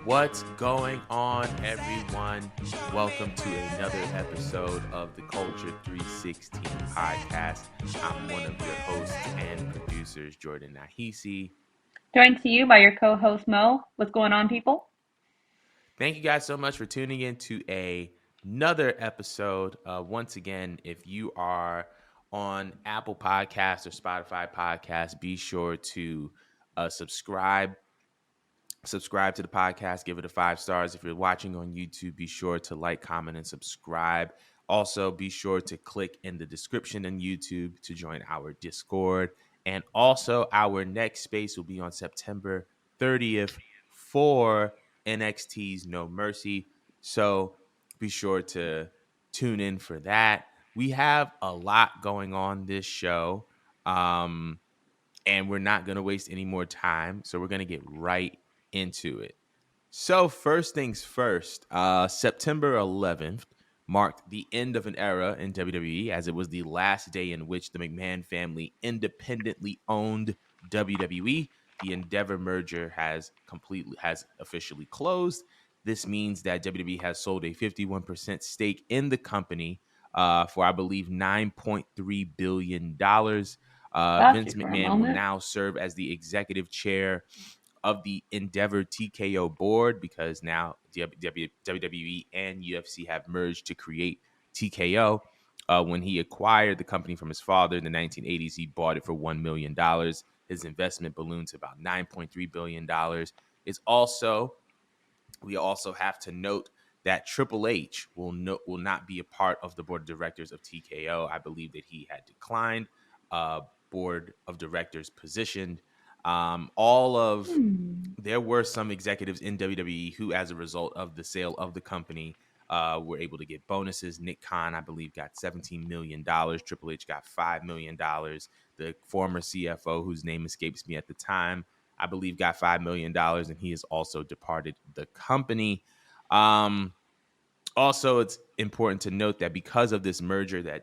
What's going on, everyone? Welcome to another episode of the Culture 316 podcast. I'm one of your hosts and producers, Jordan Nahisi. Joined to you by your co-host Mo. What's going on, people? Thank you guys so much for tuning in to another episode. Once again, if you are on Apple Podcasts or Spotify Podcasts, be sure to subscribe to the podcast, give it a 5 stars. If you're watching on YouTube, be sure to like, comment, and subscribe. Also, be sure to click in the description on YouTube to join our Discord. And also, our next space will be on September 30th for NXT's No Mercy. So be sure to tune in for that. We have a lot going on this show. And we're not going to waste any more time. So we're going to get right into it. So first things first, September 11th marked the end of an era in WWE, as it was the last day in which the McMahon family independently owned WWE. The Endeavor merger has officially closed. This means that WWE has sold a 51% stake in the company for, I believe, $9.3 billion. Lost Vince you for a McMahon will moment. now serve as the executive chair of the Endeavor TKO board, because now WWE and UFC have merged to create TKO. When he acquired the company from his father in the 1980s, he bought it for $1 million. His investment ballooned to about $9.3 billion. We also have to note that Triple H will not be a part of the board of directors of TKO. I believe that he had declined board of directors position. There were some executives in WWE who, as a result of the sale of the company, were able to get bonuses. Nick Khan, I believe, got $17 million. Triple H got $5 million. The former CFO, whose name escapes me at the time, I believe, got $5 million, and he has also departed the company. Also, it's important to note that because of this merger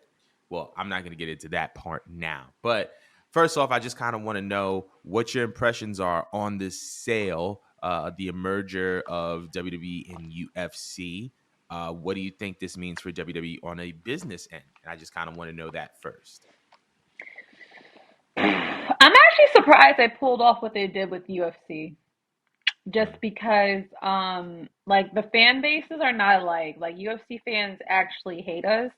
I'm not going to get into that part now. But first off, I just kind of want to know what your impressions are on this sale, the merger of WWE and UFC. What do you think this means for WWE on a business end? And I just kind of want to know that first. I'm actually surprised they pulled off what they did with UFC. Just because, like the fan bases are not alike. Like UFC fans actually hate us,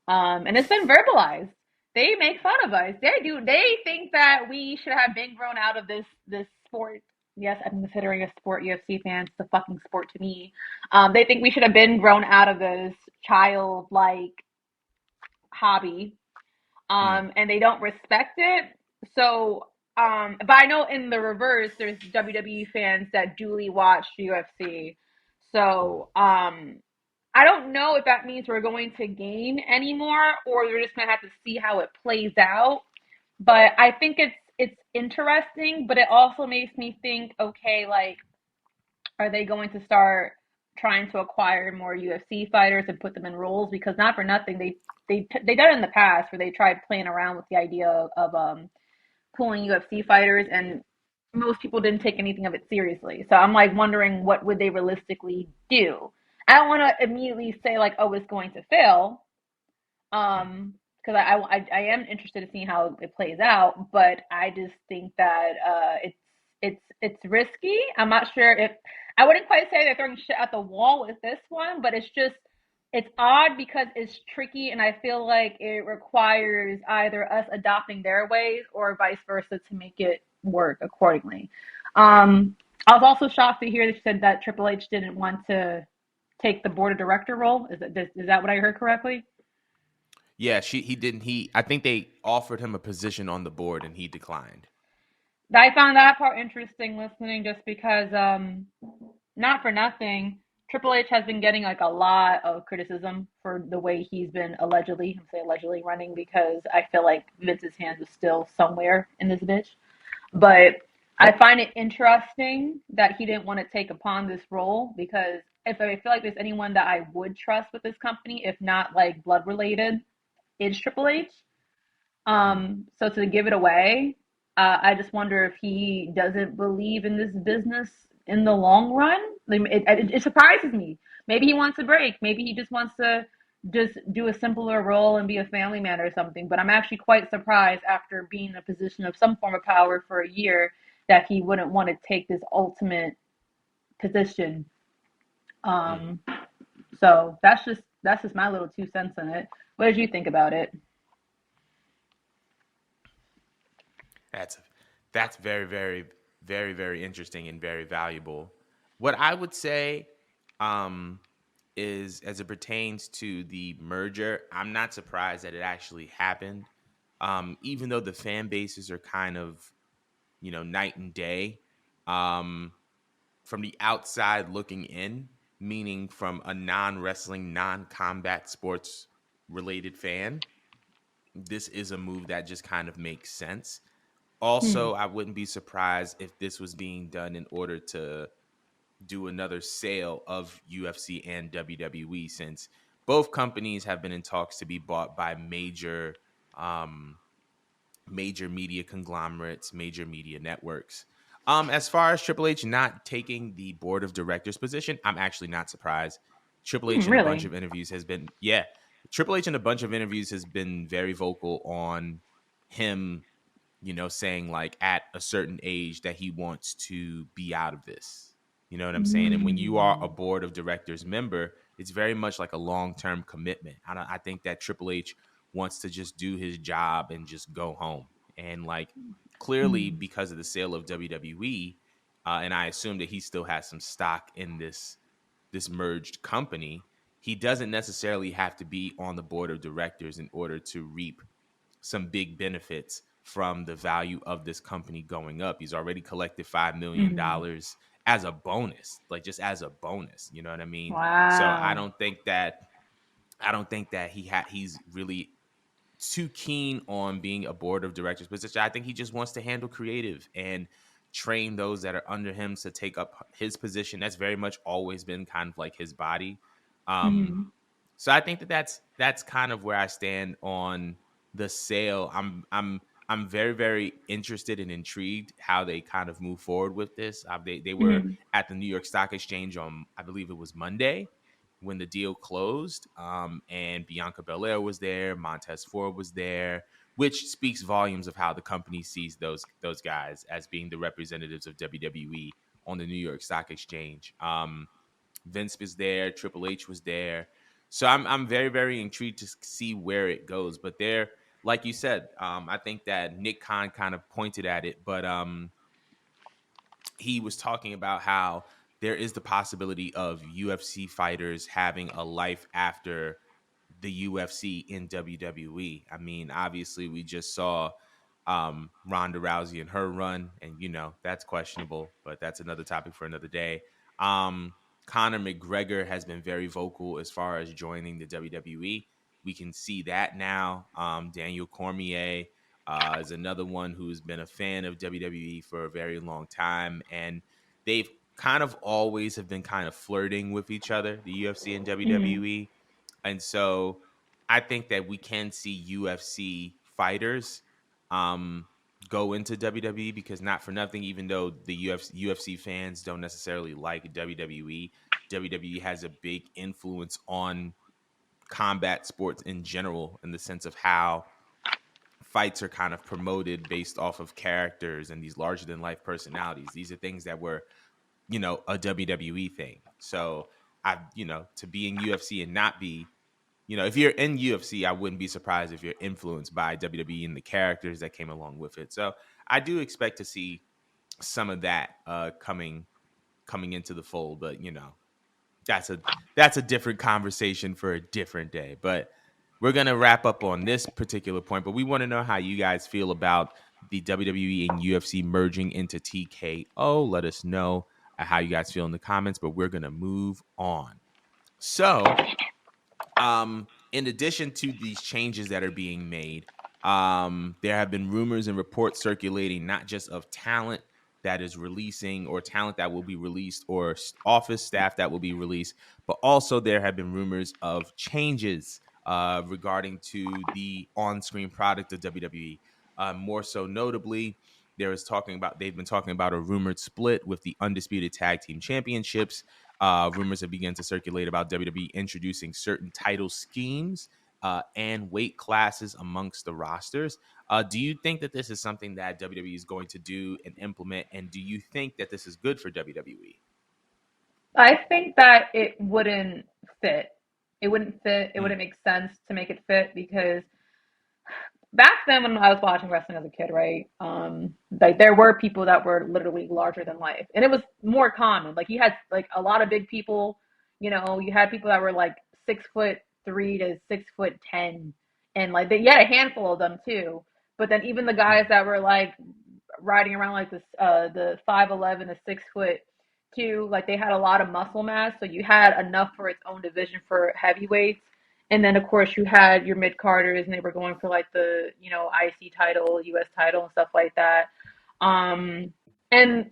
and it's been verbalized. They make fun of us. They do. They think that we should have been grown out of this sport. Yes, I'm considering a sport. UFC fans, it's a fucking sport to me. They think we should have been grown out of this childlike hobby, and they don't respect it. So, but I know in the reverse, there's WWE fans that duly watch UFC. So, I don't know if that means we're going to gain anymore or we're just gonna have to see how it plays out. But I think it's interesting, but it also makes me think, okay, like, are they going to start trying to acquire more UFC fighters and put them in roles? Because not for nothing, they done it in the past where they tried playing around with the idea of pulling UFC fighters, and most people didn't take anything of it seriously. So I'm like wondering what would they realistically do. I don't want to immediately say like, oh, it's going to fail, because I am interested in seeing how it plays out, but I just think that it's risky. I'm not sure if I wouldn't quite say they're throwing shit at the wall with this one, but it's odd because it's tricky, and I feel like it requires either us adopting their ways or vice versa to make it work accordingly. I was also shocked to hear that you said that Triple H didn't want to take the board of director role. Is that what I heard correctly? Yeah, he didn't. I think they offered him a position on the board and he declined. I found that part interesting listening just because, not for nothing, Triple H has been getting like a lot of criticism for the way he's been allegedly running, because I feel like Vince's hands is still somewhere in this bitch. But I find it interesting that he didn't want to take upon this role, because if I feel like there's anyone that I would trust with this company, if not like blood related, it's Triple H. So to give it away, I just wonder if he doesn't believe in this business in the long run. It surprises me. Maybe he wants a break. Maybe he just wants to just do a simpler role and be a family man or something. But I'm actually quite surprised after being in a position of some form of power for a year that he wouldn't want to take this ultimate position. Mm. Um, so that's just my little 2 cents in it. What did you think about it? That's that's very, very, very, very interesting and very valuable. What I would say, um, is as it pertains to the merger, I'm not surprised that it actually happened. Even though the fan bases are kind of, night and day. Um, from the outside looking in, meaning from a non-wrestling, non-combat sports related fan, this is a move that just kind of makes sense. Hmm. Also, I wouldn't be surprised if this was being done in order to do another sale of UFC and WWE, since both companies have been in talks to be bought by um, major media conglomerates, major media networks. As far as Triple H not taking the board of directors position, I'm actually not surprised. Triple H in a bunch Really? of interviews has been, yeah, Triple H in a bunch of interviews has been very vocal on him, saying like at a certain age that he wants to be out of this. You know what I'm saying? And when you are a Mm. board of directors member, it's very much like a long term commitment. I think that Triple H wants to just do his job and just go home. And like clearly Mm. because of the sale of WWE, and I assume that he still has some stock in this merged company. He doesn't necessarily have to be on the board of directors in order to reap some big benefits from the value of this company going up. He's already collected Mm. $5 million as a bonus, like just as a bonus. You know what I mean? So I Wow. don't think that I don't think that he's really too keen on being a board of directors position. I think he just wants to handle creative and train those that are under him to take up his position. That's very much always been kind of like his body. Um, Mm. so I think that that's kind of where I stand on the sale. I'm very, very interested and intrigued how they kind of move forward with this. They were Mm. at the New York Stock Exchange on, I believe it was Monday, when the deal closed. And Bianca Belair was there, Montez Ford was there, which speaks volumes of how the company sees those guys as being the representatives of WWE on the New York Stock Exchange. Vince was there, Triple H was there. So I'm very, very intrigued to see where it goes. But there, like you said, I think that Nick Khan kind of pointed at it, but he was talking about how there is the possibility of UFC fighters having a life after the UFC in WWE. I mean, obviously, we just saw Ronda Rousey and her run, and that's questionable, but that's another topic for another day. Um, Conor McGregor has been very vocal as far as joining the WWE. We can see that now. Daniel Cormier is another one who's been a fan of WWE for a very long time, and they've kind of always have been kind of flirting with each other, the UFC and Mm. WWE. And so I think that we can see UFC fighters um, go into WWE, because not for nothing, even though the UFC fans don't necessarily like WWE, WWE has a big influence on combat sports in general, in the sense of how fights are kind of promoted based off of characters and these larger than life personalities. These are things that were, a WWE thing. So to be in UFC and not be, if you're in UFC, I wouldn't be surprised if you're influenced by WWE and the characters that came along with it. So I do expect to see some of that coming into the fold, but that's a that's a different conversation for a different day. But we're gonna wrap up on this particular point. But we want to know how you guys feel about the WWE and UFC merging into TKO. Let us know how you guys feel in the comments. But we're gonna move on. So in addition to these changes that are being made, there have been rumors and reports circulating, not just of talent that is releasing, or talent that will be released, or office staff that will be released, but also there have been rumors of changes regarding to the on-screen product of WWE. More so notably, they've been talking about a rumored split with the undisputed tag team championships. Rumors have begun to circulate about WWE introducing certain title schemes and weight classes amongst the rosters. Do you think that this is something that WWE is going to do and implement? And do you think that this is good for WWE? I think that it wouldn't fit. It wouldn't fit. It Mm, wouldn't make sense to make it fit because back then when I was watching wrestling as a kid, right? Like there were people that were literally larger than life, and it was more common. Like you had like a lot of big people. You know, you had people that were like 6'3" to 6'10", and like you had a handful of them too. But then even the guys mm, that were like riding around like this, the 5'11" to 6 foot two, like they had a lot of muscle mass, so you had enough for its own division for heavyweights. And then of course you had your mid carders, and they were going for like the IC title, US title, and stuff like that. Um, and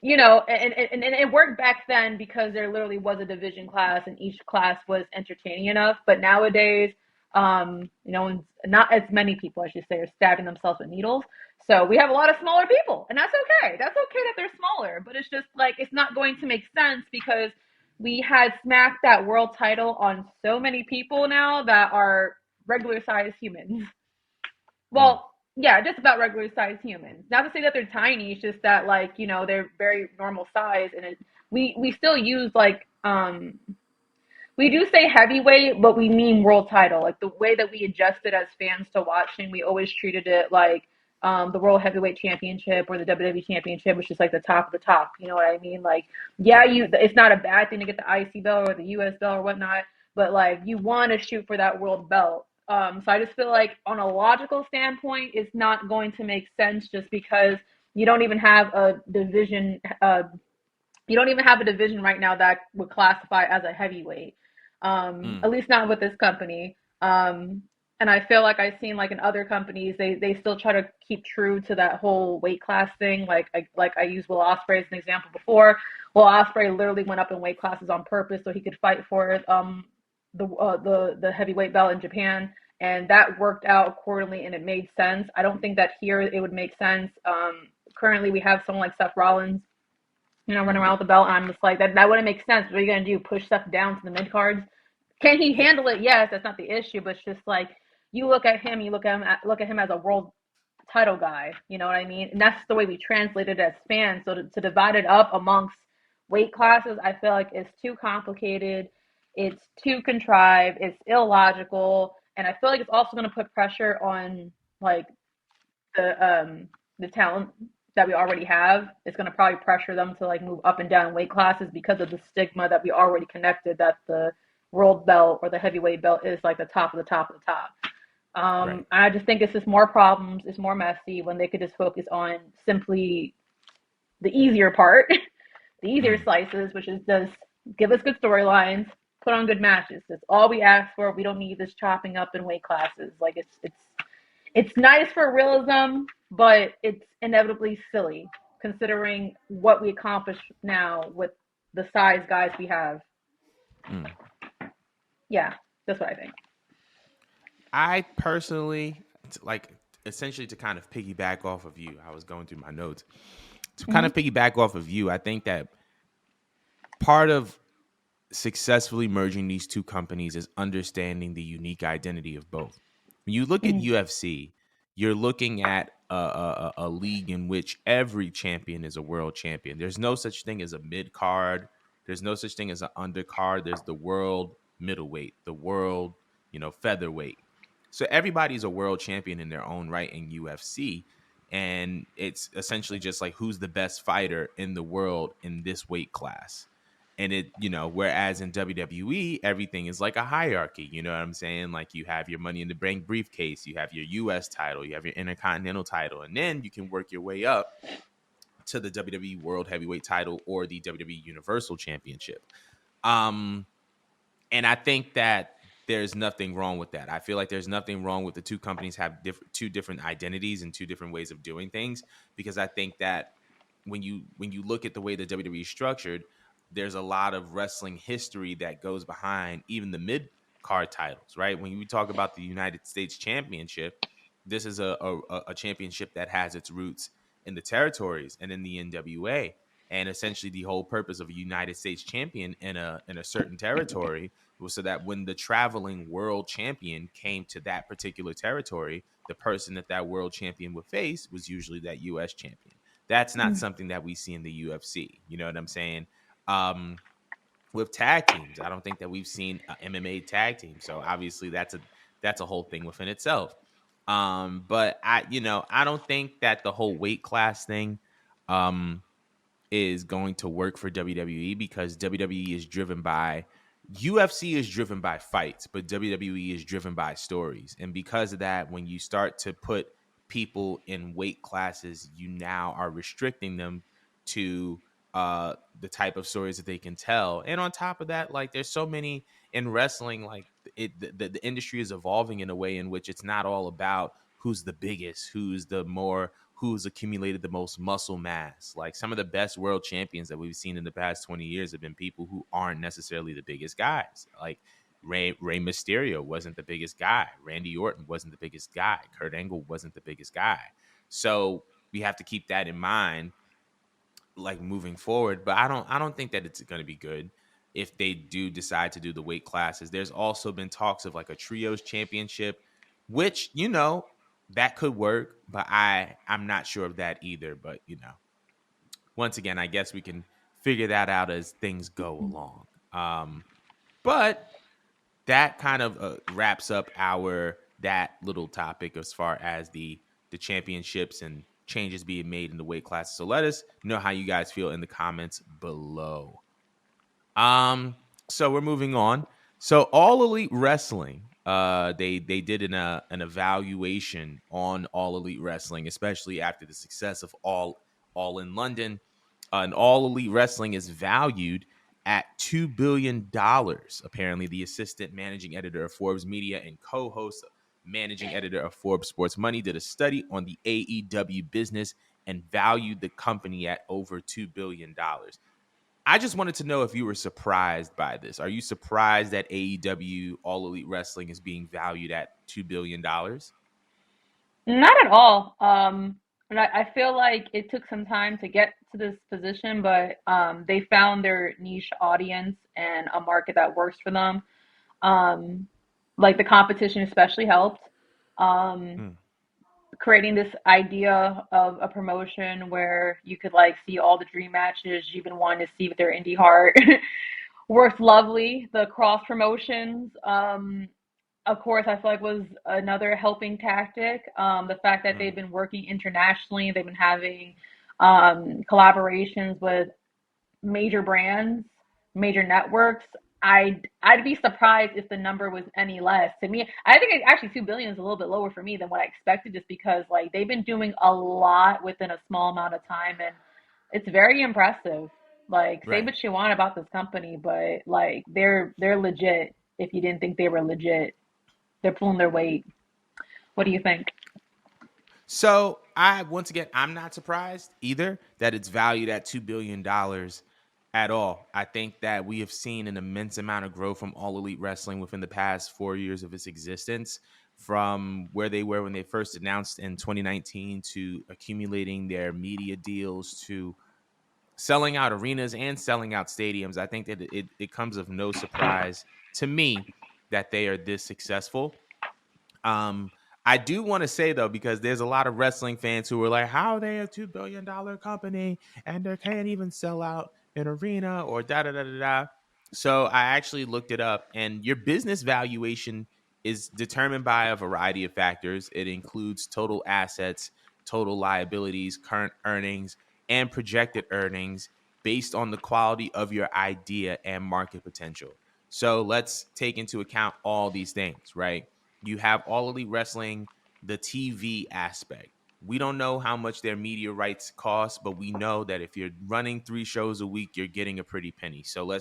and it worked back then because there literally was a division class, and each class was entertaining enough. But nowadays, not as many people, I should say, are stabbing themselves with needles. So we have a lot of smaller people, and that's okay. That's okay that they're smaller, but it's just like it's not going to make sense because we had smacked that world title on so many people now that are regular sized humans. mm. Well, yeah, just about regular sized humans. Not to say that they're tiny, it's just that like, they're very normal size, and we still use like we do say heavyweight, but we mean world title. Like the way that we adjusted as fans to watching, we always treated it like the World Heavyweight Championship or the WWE Championship, which is like the top of the top. You know what I mean? Like, yeah, Right. it's not a bad thing to get the IC belt or the US belt or whatnot, but like you want to shoot for that world belt. So I just feel like on a logical standpoint, it's not going to make sense just because you don't even have a division. You don't even have a division right now that would classify as a heavyweight. Mm, At least not with this company. And I feel like I've seen like in other companies, they still try to keep true to that whole weight class thing. Like I used Will Ospreay as an example before. Will Ospreay literally went up in weight classes on purpose so he could fight for the heavyweight belt in Japan, and that worked out accordingly, and it made sense. I don't think that here it would make sense. Currently, we have someone like Seth Rollins, running around with the belt, and I'm just like that wouldn't make sense. What are you gonna do? Push stuff down to the mid cards? Can he yeah. handle it? Yes, that's not the issue, but it's just like you look at him, look at him as a world title guy. You know what I mean? And that's the way we translate it as fans. So to divide it up amongst weight classes, I feel like it's too complicated. It's too contrived. It's illogical, and I feel like it's also going to put pressure on like the talent that we already have. It's going to probably pressure them to like move up and down weight classes because of the stigma that we already connected that the world belt or the heavyweight belt is like the top of the top of the top. Right. I just think it's just more problems. It's more messy when they could just focus on simply the easier part, the easier Mm. slices, which is just give us good storylines, put on good matches. That's all we ask for. We don't need this chopping up in weight classes. Like it's nice for realism, but it's inevitably silly considering what we accomplish now with the size guys we have. Mm. Yeah, that's what I think. I personally like essentially to kind of piggyback off of you. I was going through my notes to kind Mm-hmm. of piggyback off of you. I think that part of successfully merging these two companies is understanding the unique identity of both. When you look at Mm-hmm. UFC, you're looking at a league in which every champion is a world champion. There's no such thing as a mid card. There's no such thing as an undercard. There's the world middleweight, the world, featherweight. So everybody's a world champion in their own right in UFC. And it's essentially just like who's the best fighter in the world in this weight class. And whereas in WWE, everything is like a hierarchy. You know what I'm saying? Like you have your money in the bank briefcase, you have your US title, you have your intercontinental title, and then you can work your way up to the WWE World Heavyweight title or the WWE Universal Championship. Um, and I think that there's nothing wrong with that. I feel like there's nothing wrong with the two companies have two different identities and two different ways of doing things, because I think that when you look at the way the WWE is structured, there's a lot of wrestling history that goes behind even the mid card titles, right? When we talk about the United States Championship, this is a championship that has its roots in the territories and in the NWA. And essentially, the whole purpose of a United States champion in a certain territory was so that when the traveling world champion came to that particular territory, the person that world champion would face was usually that U.S. champion. That's not something that we see in the UFC. You know what I'm saying? Um, with tag teams, I don't think that we've seen a MMA tag team. So obviously, that's a whole thing within itself. But I don't think that the whole weight class thing um is going to work for WWE because WWE is driven by UFC is driven by fights, but WWE is driven by stories. And because of that, when you start to put people in weight classes, you now are restricting them to the type of stories that they can tell. And on top of that, like there's so many in wrestling, like the industry is evolving in a way in which it's not all about who's the biggest, who's accumulated the most muscle mass. Like some of the best world champions that we've seen in the past 20 years have been people who aren't necessarily the biggest guys. Like Rey Mysterio wasn't the biggest guy. Randy Orton wasn't the biggest guy. Kurt Angle wasn't the biggest guy. So we have to keep that in mind, like moving forward. But I don't think that it's going to be good if they do decide to do the weight classes. There's also been talks of like a trios championship, which that could work, but I'm not sure of that either. But once again, I guess we can figure that out as things go along. But that kind of wraps up our that little topic as far as the championships and changes being made in the weight classes. So let us know how you guys feel in the comments below. So we're moving on. So All Elite Wrestling, they did an evaluation on All Elite Wrestling, especially after the success of All in London. And All Elite Wrestling is valued at $2 billion. Apparently, the assistant managing editor of Forbes Media and co-host managing editor of Forbes Sports Money did a study on the AEW business and valued the company at over $2 billion. I just wanted to know if you were surprised by this. Are you surprised that AEW All Elite Wrestling is being valued at $2 billion? Not at all. And I feel like it took some time to get to this position, but they found their niche audience and a market that works for them. Um, like the competition especially helped. Um, Mm, Creating this idea of a promotion where you could like see all the dream matches you've been wanting to see with their indie heart works lovely. The cross promotions, of course, I feel like was another helping tactic. The fact that they've mm. been working internationally, they've been having collaborations with major brands, major networks. I'd be surprised if the number was any less. To me, I think actually 2 billion is a little bit lower for me than what I expected, just because like they've been doing a lot within a small amount of time, and it's very impressive. Like say Right. what you want about this company, but like they're legit. If you didn't think they were legit, they're pulling their weight. What do you think? So once again, I'm not surprised either that it's valued at $2 billion at all. I think that we have seen an immense amount of growth from All Elite Wrestling within the past 4 years of its existence, from where they were when they first announced in 2019 to accumulating their media deals to selling out arenas and selling out stadiums. I think that it comes of no surprise to me that they are this successful. um, I do want to say though, because there's a lot of wrestling fans who are like, "How are they a $2 billion company and they can't even sell out an arena or da da da da da?" So I actually looked it up, and your business valuation is determined by a variety of factors. It includes total assets, total liabilities, current earnings, and projected earnings based on the quality of your idea and market potential. So let's take into account all these things, right? You have All Elite Wrestling, the TV aspect. We don't know how much their media rights cost, but we know that if you're running 3 shows a week, you're getting a pretty penny. So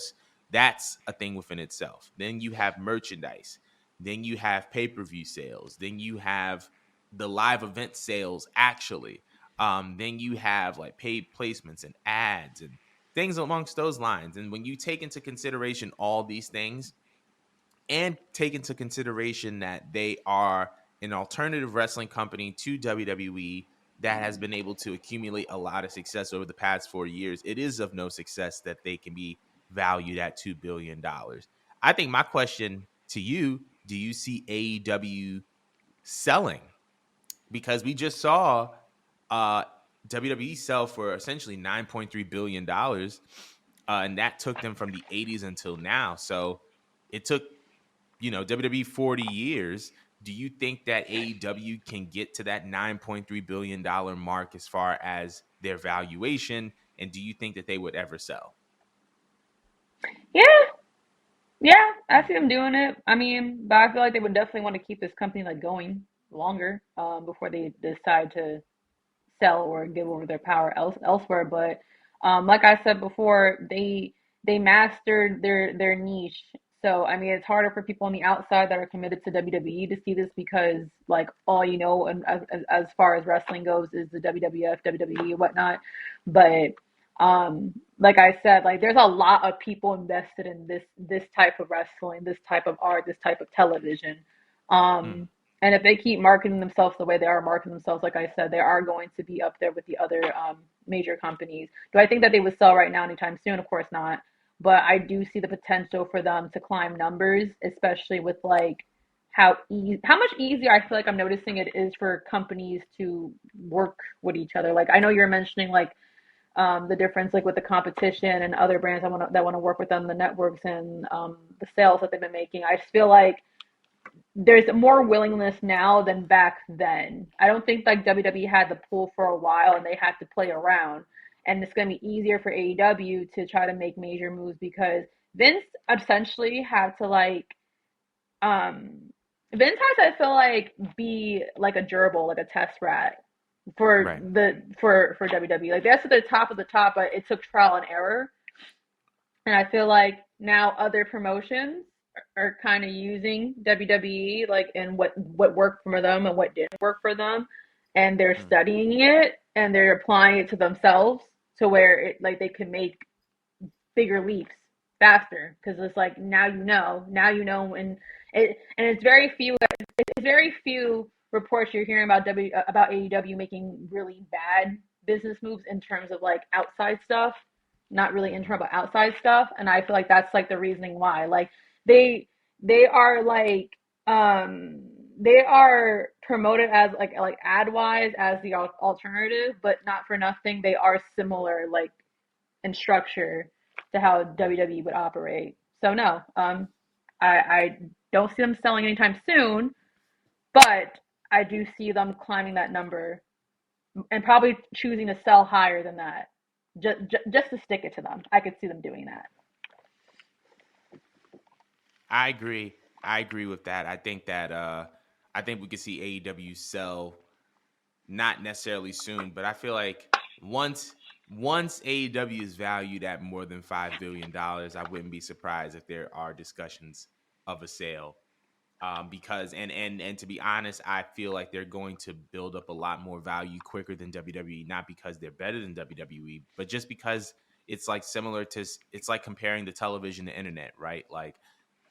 that's a thing within itself. Then you have merchandise. Then you have pay-per-view sales. Then you have the live event sales actually. Then you have like paid placements and ads and things amongst those lines. And when you take into consideration all these things, and take into consideration that they are an alternative wrestling company to WWE, that has been able to accumulate a lot of success over the past 4 years, it is of no success that they can be valued at $2 billion. I think my question to you: do you see AEW selling? Because we just saw uh, WWE sell for essentially $9.3 billion, and that took them from the '80s until now. So it took WWE 40 years. Do you think that AEW can get to that $9.3 billion mark as far as their valuation? And do you think that they would ever sell? Yeah, yeah, I Hmm. see them doing it. I mean, but I feel like they would definitely want to keep this company like going longer, before they decide to sell or give over their power elsewhere. But like I said before, they mastered their niche. So I mean, it's harder for people on the outside that are committed to WWE to see this, because like all you know, and as far as wrestling goes, is the WWF, WWE, whatnot. But like I said, like there's a lot of people invested in this type of wrestling, this type of art, this type of television. Hmm. Um, and if they keep marketing themselves the way they are marketing themselves, like I said, they are going to be up there with the other major companies. Do I think that they would sell right now anytime soon? Of course not. But I do see the potential for them to climb numbers, especially with like how much easier I feel like I'm noticing it is for companies to work with each other. Like I know you're mentioning like the difference like with the competition and other brands that want to work with them, the networks and the sales that they've been making. I just feel like there's more willingness now than back then. I don't think like WWE had the pull for a while and they had to play around. And it's going to be easier for AEW to try to make major moves because Vince essentially had to um Vince has to feel like be like a gerbil, like a test rat Right. for WWE. Like that's at the top of the top, but it took trial and error. And I feel like now other promotions are kind of using WWE like and what worked for them and what didn't work for them, and they're Hmm. studying it and they're applying it to themselves to where it like they can make bigger leaps faster because it's like now you know and it's very few reports you're hearing about about AEW making really bad business moves in terms of like outside stuff, not really in terms of outside stuff, and I feel like that's like the reasoning why like they they are like um they are promoted as like ad wise as the alternative, but not for nothing they are similar like in structure to how WWE would operate. So no, I don't see them selling anytime soon, but I do see them climbing that number and probably choosing to sell higher than that, just to stick it to them. I could see them doing that. I agree. I agree with that. I think we could see AEW sell, not necessarily soon, but I feel like once once AEW is valued at more than $5 billion, I wouldn't be surprised if there are discussions of a sale. Because and to be honest, I feel like they're going to build up a lot more value quicker than WWE. Not because they're better than WWE, but just because it's like similar to it's like comparing the television to internet, right? Like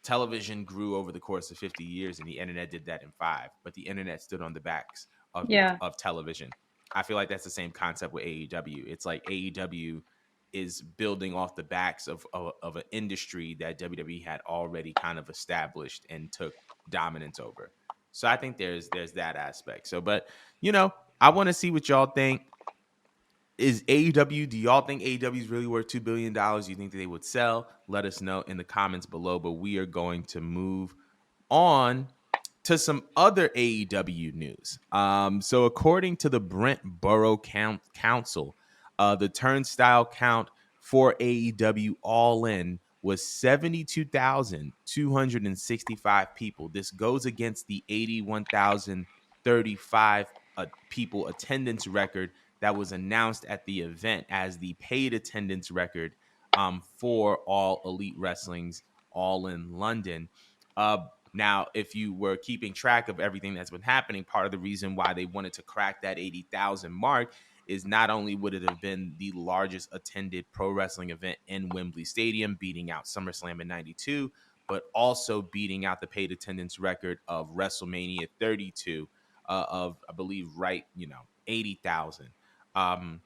television grew over the course of 50 years and the internet did that in 5, but the internet stood on the backs Yeah, of television. I feel like that's the same concept with AEW. It's like AEW is building off the backs of an industry that WWE had already kind of established and took dominance over. So I think there's that aspect. So but I want to see what y'all think. Is AEW, do y'all think AEW is really worth $2 billion? You think that they would sell? Let us know in the comments below. But we are going to move on to some other AEW news. So according to the Brent Borough Council, the turnstile count for AEW All In was 72,265 people. This goes against the 81,035 people attendance record that was announced at the event as the paid attendance record for All Elite Wrestling's All In London. Now, if you were keeping track of everything that's been happening, part of the reason why they wanted to crack that 80,000 mark is not only would it have been the largest attended pro wrestling event in Wembley Stadium, beating out SummerSlam in '92, but also beating out the paid attendance record of WrestleMania 32 of I believe 80,000. Um,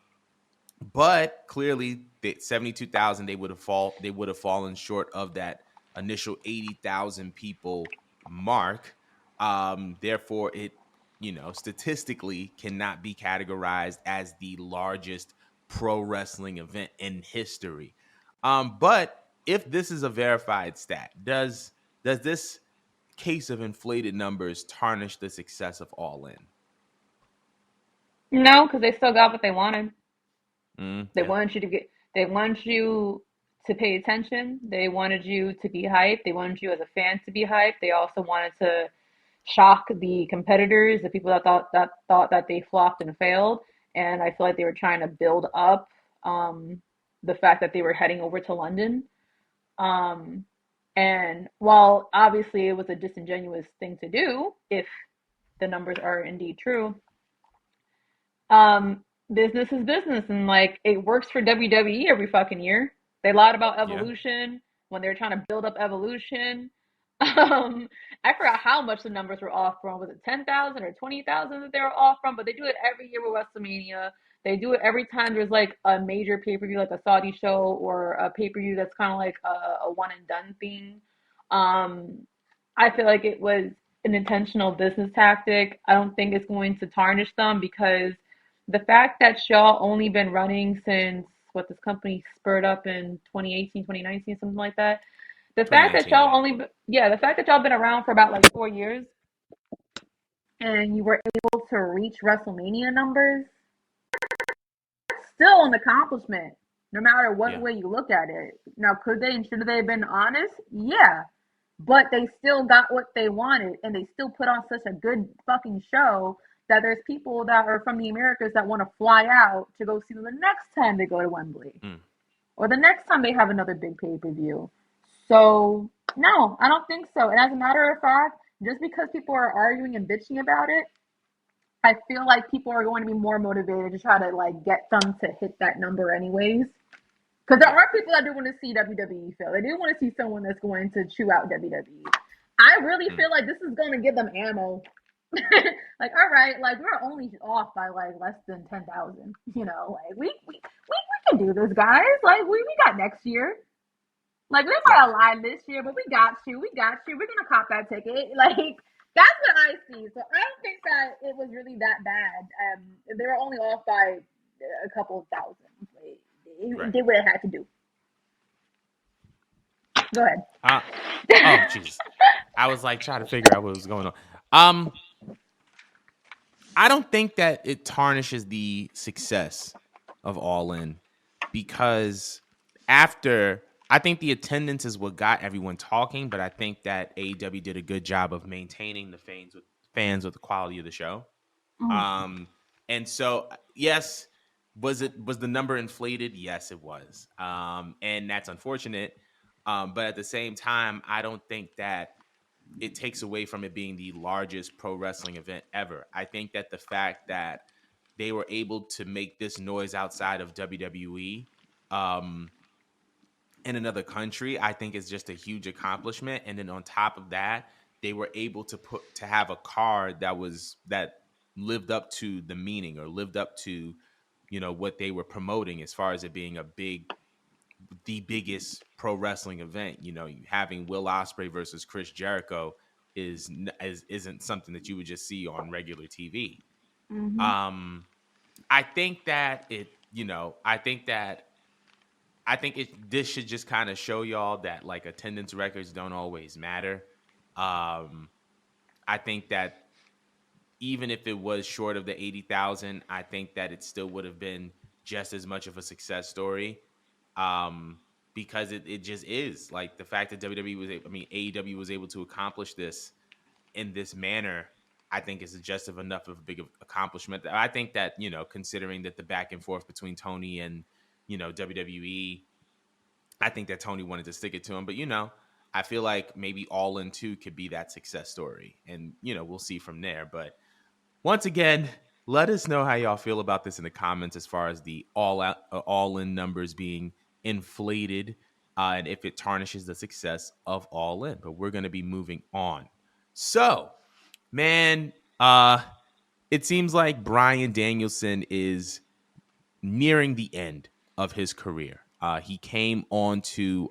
but clearly, the 72,000 they would have fallen short of that initial 80,000 people mark. Therefore, it statistically cannot be categorized as the largest pro wrestling event in history. But if this is a verified stat, does this case of inflated numbers tarnish the success of All In? No, because they still got what they wanted. They Yeah, wanted you to get, they wanted you to pay attention. They wanted you to be hyped. They wanted you as a fan to be hyped. They also wanted to shock the competitors, the people that thought that they flopped and failed. And I feel like they were trying to build up the fact that they were heading over to London. Um, and while obviously it was a disingenuous thing to do, if the numbers are indeed true, business is business, and like it works for WWE every fucking year. They lied about yeah, Evolution when they were trying to build up Evolution. I forgot how much the numbers were off from. Was it 10,000 or 20,000 that they were off from? But they do it every year with WrestleMania. They do it every time there's like a major pay per view, like a Saudi show or a pay per view that's kind of like a one and done thing. Um, I feel like it was an intentional business tactic. I don't think it's going to tarnish them because the fact that Shaw only been running since what this company spurred up in 2018, 2019, something like that. The fact that 2019. y'all Yeah, only, yeah, the fact that y'all been around for about like 4 years and you were able to reach WrestleMania numbers, still an accomplishment, no matter what yeah. way you look at it. Now, could they and should they have been honest? Yeah. But they still got what they wanted and they still put on such a good fucking show that there's people that are from the Americas that want to fly out to go see them the next time they go to Wembley Mm. or the next time they have another big pay per view. So, no, I don't think so. And as a matter of fact, just because people are arguing and bitching about it, I feel like people are going to be more motivated to try to like get them to hit that number anyways. Because there Yeah. are people that do want to see WWE fail. They do want to see someone that's going to chew out WWE. I really Mm. feel like this is going to give them ammo. Like, all right, like we're only off by like less than 10,000. You know, like we can do this, guys. Like we got next year. Like we might Right. have lied this year, but we got you. We got you. We're gonna cop that ticket. Like that's what I see. So I don't think that it was really that bad. They were only off by a couple of thousand. It Right. did what it had to do. Go ahead. Uh oh, Jesus. I was like trying to figure out what was going on. Um, I don't think that it tarnishes the success of All In because after I think the attendance is what got everyone talking, but I think that AEW did a good job of maintaining the fans with the quality of the show. Um, and so yes, was the number inflated? Yes, it was. And that's unfortunate. But at the same time, I don't think that it takes away from it being the largest pro wrestling event ever. I think that the fact that they were able to make this noise outside of WWE um, in another country, I think is just a huge accomplishment. And then on top of that, they were able to have a card that lived up to the meaning or lived up to what they were promoting as far as it being the biggest pro wrestling event. Having Will Ospreay versus Chris Jericho isn't something that you would just see on regular TV. Mm-hmm. Um, I think that this should just kind of show y'all that like attendance records don't always matter. Um, I think that even if it was short of the 80,000, I think that it still would have been just as much of a success story. Um, because it just is like the fact that AEW was able to accomplish this in this manner. I think is suggestive enough of a big accomplishment. I think that considering that the back and forth between Tony and WWE, I think that Tony wanted to stick it to him. But I feel like maybe All In 2 could be that success story, and we'll see from there. But once again, let us know how y'all feel about this in the comments as far as the all in numbers being inflated, and if it tarnishes the success of All In. But we're going to be moving on. So, man, it seems like Bryan Danielson is nearing the end of his career. He came on to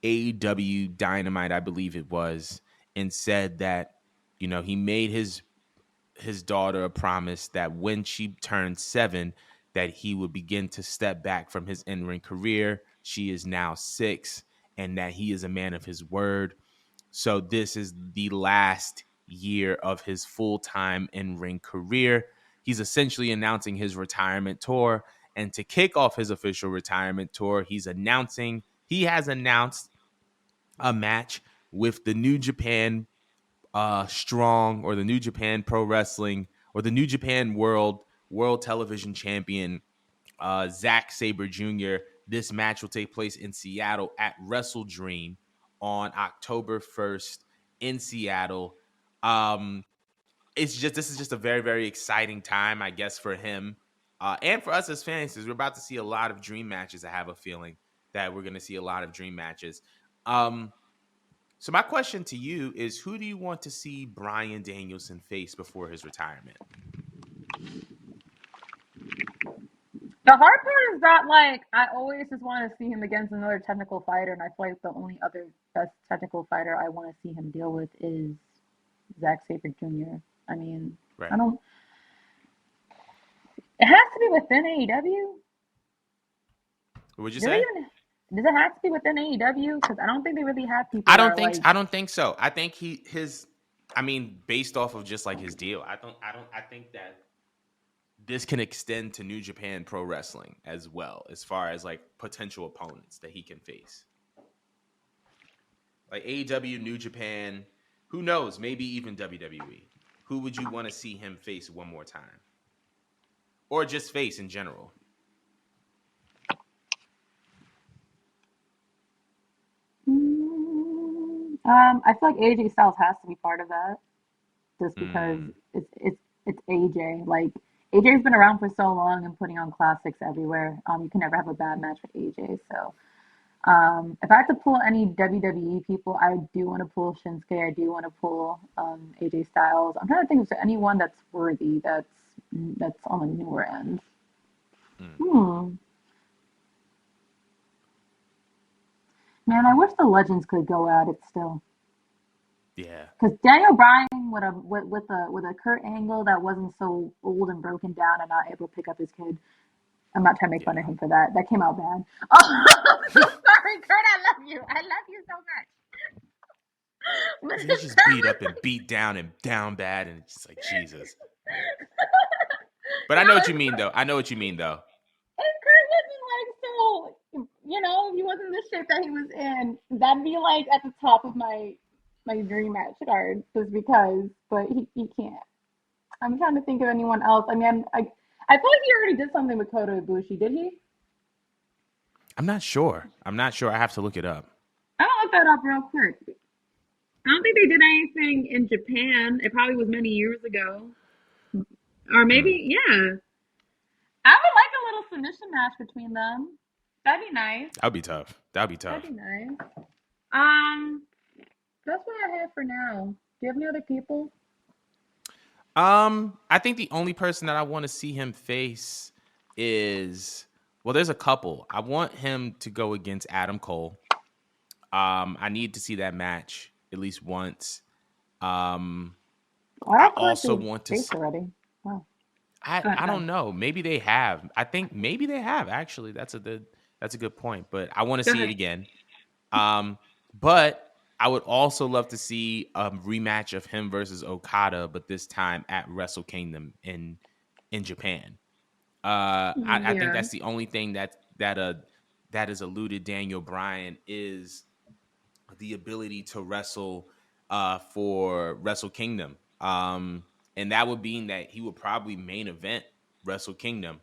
AEW Dynamite, I believe it was, and said that he made his daughter a promise that when she turned 7, that he would begin to step back from his in-ring career. She is now 6, and that he is a man of his word. So this is the last year of his full-time in-ring career. He's essentially announcing his retirement tour. And to kick off his official retirement tour, he has announced a match with the New Japan Strong, or the New Japan Pro Wrestling, or the New Japan World Television Champion, Zack Sabre Jr. This match will take place in Seattle at Wrestle Dream on October 1st in Seattle. This is just a very, very exciting time, I guess, for him and for us as fans, because we're about to see a lot of dream matches. I have a feeling that we're going to see a lot of dream matches. So my question to you is, who do you want to see Bryan Danielson face before his retirement? The hard part is that, like, I always just want to see him against another technical fighter, and I feel like the only other best technical fighter I want to see him deal with is Zack Sabre Jr. I mean, I Right. don't. It has to be within AEW. What would you Do they say? even? Does it have to be within AEW? Because I don't think they really have people that are like. I don't think so. I think based off of just like his deal, I think that this can extend to New Japan Pro Wrestling as well, as far as like potential opponents that he can face. Like AEW, New Japan, who knows, maybe even WWE. Who would you want to see him face one more time? Or just face in general? I feel like AJ Styles has to be part of that, just because Mm, it's AJ. Like AJ's been around for so long and putting on classics everywhere. You can never have a bad match with AJ. So if I had to pull any WWE people, I do want to pull Shinsuke. I do want to pull AJ Styles. I'm trying to think of anyone that's worthy. That's on the newer end. mm. Hmm. Man, I wish the Legends could go at it still. Yeah. Because Daniel Bryan with a Kurt Angle that wasn't so old and broken down and not able to pick up his kid. I'm not trying to make fun Yeah. of him for that. That came out bad. Oh, I'm so sorry, Kurt. I love you. I love you so much. But He's if just Kurt beat up was and beat down and down bad, and it's just like Jesus. But I no, know what you mean, though. I know what you mean, though. if Kurt wasn't like so, if he wasn't the shape that he was in, that'd be like at the top of my dream match card, just because. But he can't. I'm trying to think of anyone else. I mean, I feel like he already did something with Kota Ibushi. Did he? I'm not sure. I'm not sure. I have to look it up. I'll look that up real quick. I don't think they did anything in Japan. It probably was many years ago, or Hmm. maybe yeah. I would like a little submission match between them. That'd be nice. That'd be tough. That'd be That'd be tough. nice. Um, that's what I have for now. Do you have any other people? I think the only person that I want to see him face is, well, there's a couple. I want him to go against Adam Cole. I need to see that match at least once. Um, Oh, I I feel like also they want to. faced already. Wow. I Go ahead, I go ahead. don't know. Maybe they have. I think maybe they have actually. That's a good point. But I want to Go see it ahead. again. But I would also love to see a rematch of him versus Okada, but this time at Wrestle Kingdom in Japan. I think Yeah. that's the only thing that has eluded Daniel Bryan is the ability to wrestle for Wrestle Kingdom. And that would mean that he would probably main event Wrestle Kingdom.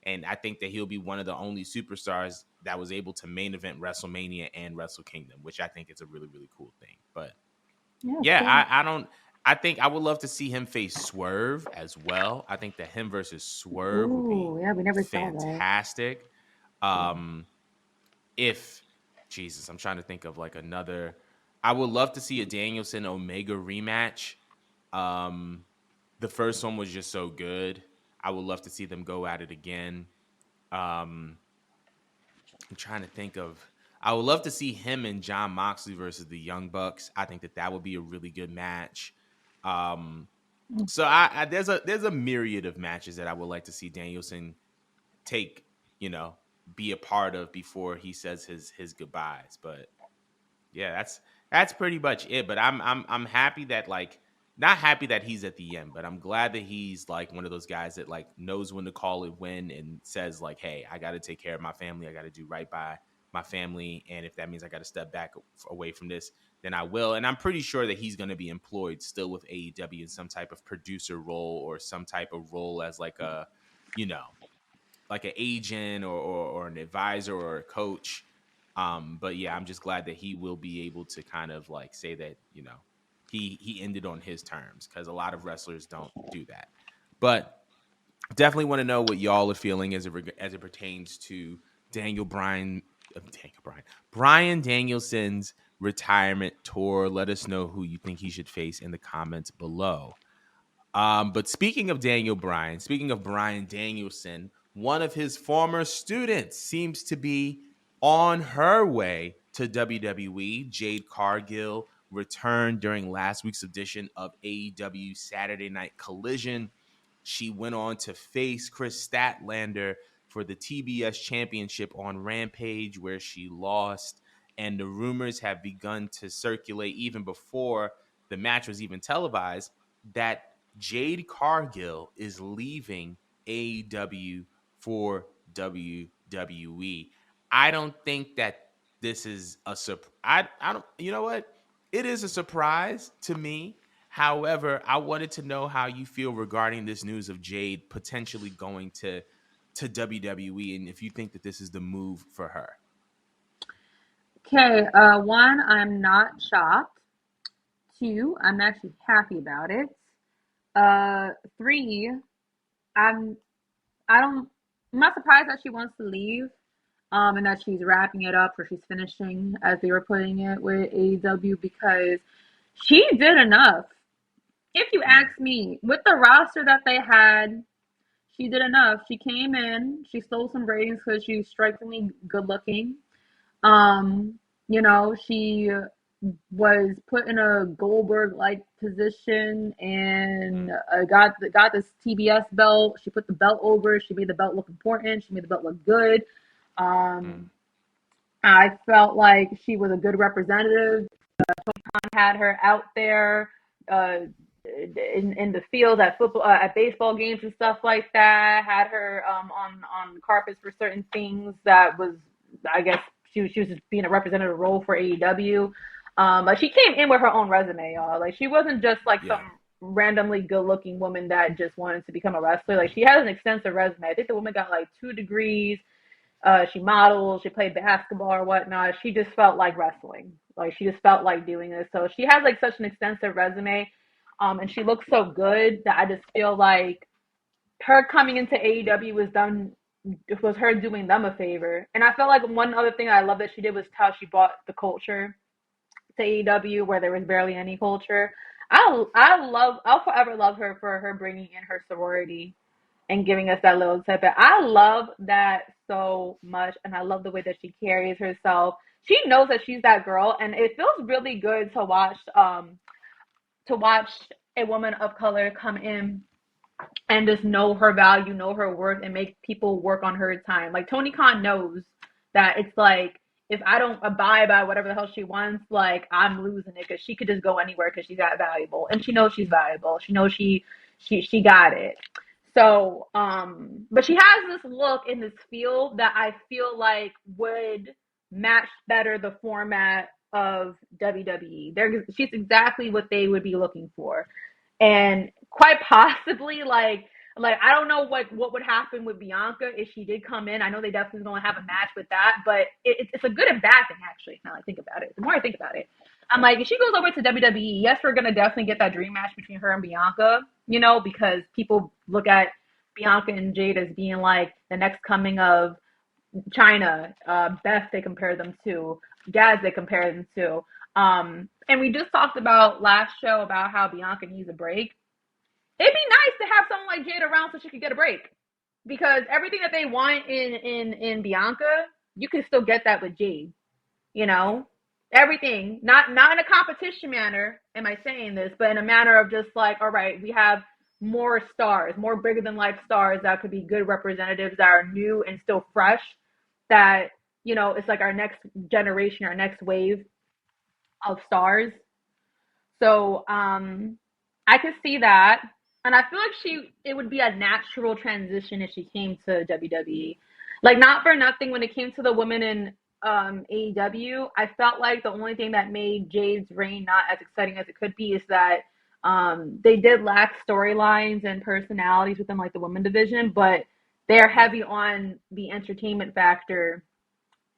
And I think that he'll be one of the only superstars that was able to main event WrestleMania and Wrestle Kingdom, which I think is a really, really cool thing. But Yeah, it's yeah, cool. I don't. I think I would love to see him face Swerve as well. I think that him versus Swerve would be Ooh, yeah, we never saw that. fantastic. Yeah. Um, if Jesus, I'm trying to think of like another. I would love to see a Danielson Omega rematch. Um, the first one was just so good. I would love to see them go at it again. Um, I'm trying to think of. I would love to see him and John Moxley versus the Young Bucks. I think that that would be a really good match. Um, so there's a myriad of matches that I would like to see Danielson take, you know, be a part of before he says his goodbyes. But yeah, that's pretty much it. But I'm happy that, like, not happy that he's at the end, but I'm glad that he's like one of those guys that like knows when to call it when and says like, hey, I got to take care of my family. I got to do right by my family, and if that means I got to step back away from this, then I will. And I'm pretty sure that he's going to be employed still with AEW in some type of producer role or some type of role as like a, you know, like an agent or an advisor or a coach. But yeah, I'm just glad that he will be able to kind of like say that, you know, he ended on his terms, because a lot of wrestlers don't do that. But definitely want to know what y'all are feeling as it pertains to Daniel Bryan, Bryan Danielson's retirement tour. Let us know who you think he should face in the comments below. But speaking of Bryan Danielson, one of his former students seems to be on her way to WWE. Jade Cargill returned during last week's edition of AEW Saturday Night Collision. She went on to face Chris Statlander for the TBS Championship on Rampage, where she lost. And the rumors have begun to circulate even before the match was even televised that Jade Cargill is leaving AEW for WWE. I don't think that this is a surprise. I don't. You know what? It is a surprise to me. However, I wanted to know how you feel regarding this news of Jade potentially going to WWE, and if you think that this is the move for her. Okay, one, I'm not shocked. Two, I'm actually happy about it. Three, I'm I don't I'm not surprised that she wants to leave, and that she's wrapping it up or she's finishing, as they were putting it, with AEW, because she did enough. If you Mm, ask me, with the roster that they had, she did enough. She came in, she stole some ratings because she's strikingly good looking. Um, she was put in a Goldberg like position and mm, got this TBS belt. She put the belt over. She made the belt look important. She made the belt look good. mm, Um, I felt like she was a good representative. Had her out there uh, in the field at football, at baseball games and stuff like that. Had her on carpets for certain things. That was, I guess, she was just being a representative role for AEW. But she came in with her own resume, y'all. Like, she wasn't just like yeah. some randomly good looking woman that just wanted to become a wrestler. Like, she has an extensive resume. I think the woman got like 2 degrees. She modeled, she played basketball or whatnot. She just felt like wrestling. Like, she just felt like doing this. So she has like such an extensive resume, and she looks so good that I just feel like her coming into AEW was her doing them a favor. And I felt like one other thing I love that she did was how she brought the culture to AEW, where there was barely any culture. I'll forever love her for her bringing in her sorority and giving us that little tidbit. I love that so much, and I love the way that she carries herself. She knows that she's that girl, and it feels really good to watch a woman of color come in and just know her value, know her worth, and make people work on her time. Like, Tony Khan knows that it's like, if I don't abide by whatever the hell she wants, like, I'm losing it, because she could just go anywhere because she's that valuable, and she knows she's valuable. She knows she got it. So, but she has this look in this field that I feel like would match better the format of WWE. She's exactly what they would be looking for, and quite possibly, like I don't know what would happen with Bianca if she did come in. I know they definitely going to have a match with that, but it's a good and bad thing, actually. Now I think about it, the more I think about it, I'm like, if she goes over to WWE, yes, we're gonna definitely get that dream match between her and Bianca, because people look at Bianca and Jade as being like the next coming of China. Beth, they compare them to. Jazz, they compare them to. And we just talked about last show about how Bianca needs a break. It'd be nice to have someone like Jade around so she could get a break, because everything that they want in Bianca, you can still get that with Jade. You Yeah. know, everything, not in a competition manner. Am I saying this? But in a manner of just like, all right, we have more stars, more bigger than life stars that could be good representatives that are new and still fresh. That, it's like our next generation, our next wave of stars. So I could see that. And I feel like it would be a natural transition if she came to WWE. Like, not for nothing, when it came to the women in AEW, I felt like the only thing that made Jade's reign not as exciting as it could be is that they did lack storylines and personalities within like the women division, but they're Yeah. heavy on the entertainment factor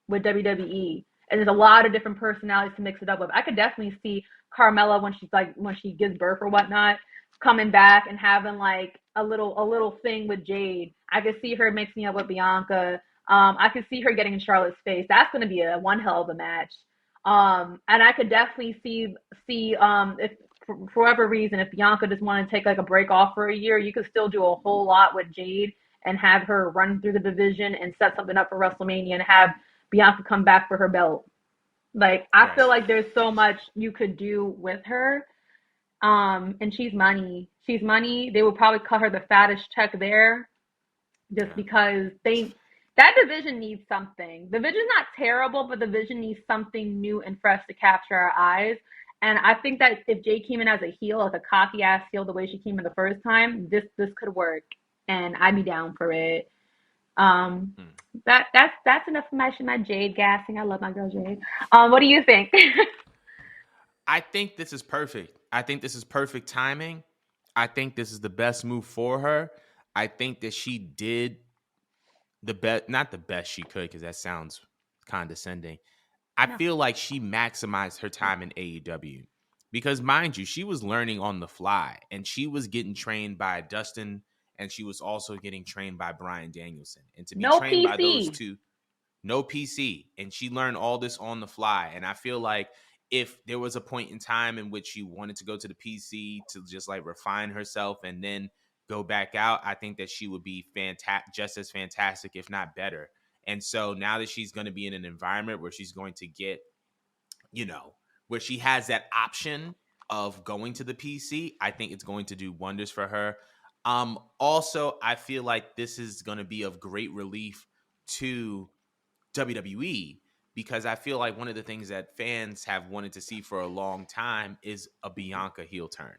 with WWE. And there's a lot of different personalities to mix it up with. I could definitely see Carmella when she gives birth or whatnot, coming back and having like a little thing with Jade. I could see her mixing up with Bianca. I could see her getting in Charlotte's face. That's going to be a one hell of a match. And I could definitely see if for whatever reason, if Bianca just wanted to take like a break off for a year, you could still do a whole lot with Jade and have her run through the division and set something up for WrestleMania and have Bianca come back for her belt. Like, I Right. feel like there's so much you could do with her. And she's money. She's money. They will probably cut her the fattest check there, just Yeah. because that division needs something. The division's not terrible, but the division needs something new and fresh to capture our eyes. And I think that if Jay came in as a heel, like a cocky ass heel, the way she came in the first time, this could work, and I'd be down for it. Um, Hmm. that's enough for my Jade gassing. I love my girl Jade. What do you think? I think this is perfect. I think this is perfect timing. I think this is the best move for her. I think that she did the best, not the best she could, because that sounds condescending. I No, feel like she maximized her time in AEW because, mind you, she was learning on the fly and she was getting trained by Dustin and she was also getting trained by Brian Danielson. And to be no trained by those PC. two, no PC, and she learned all this on the fly. And I feel like if there was a point in time in which she wanted to go to the PC to just like refine herself and then go back out, I think that she would be just as fantastic, if not better. And so now that she's going to be in an environment where she's going to get, you know, where she has that option of going to the PC, I think it's going to do wonders for her. Also, I feel like this is going to be of great relief to WWE because I feel like one of the things that fans have wanted to see for a long time is a Bianca heel turn.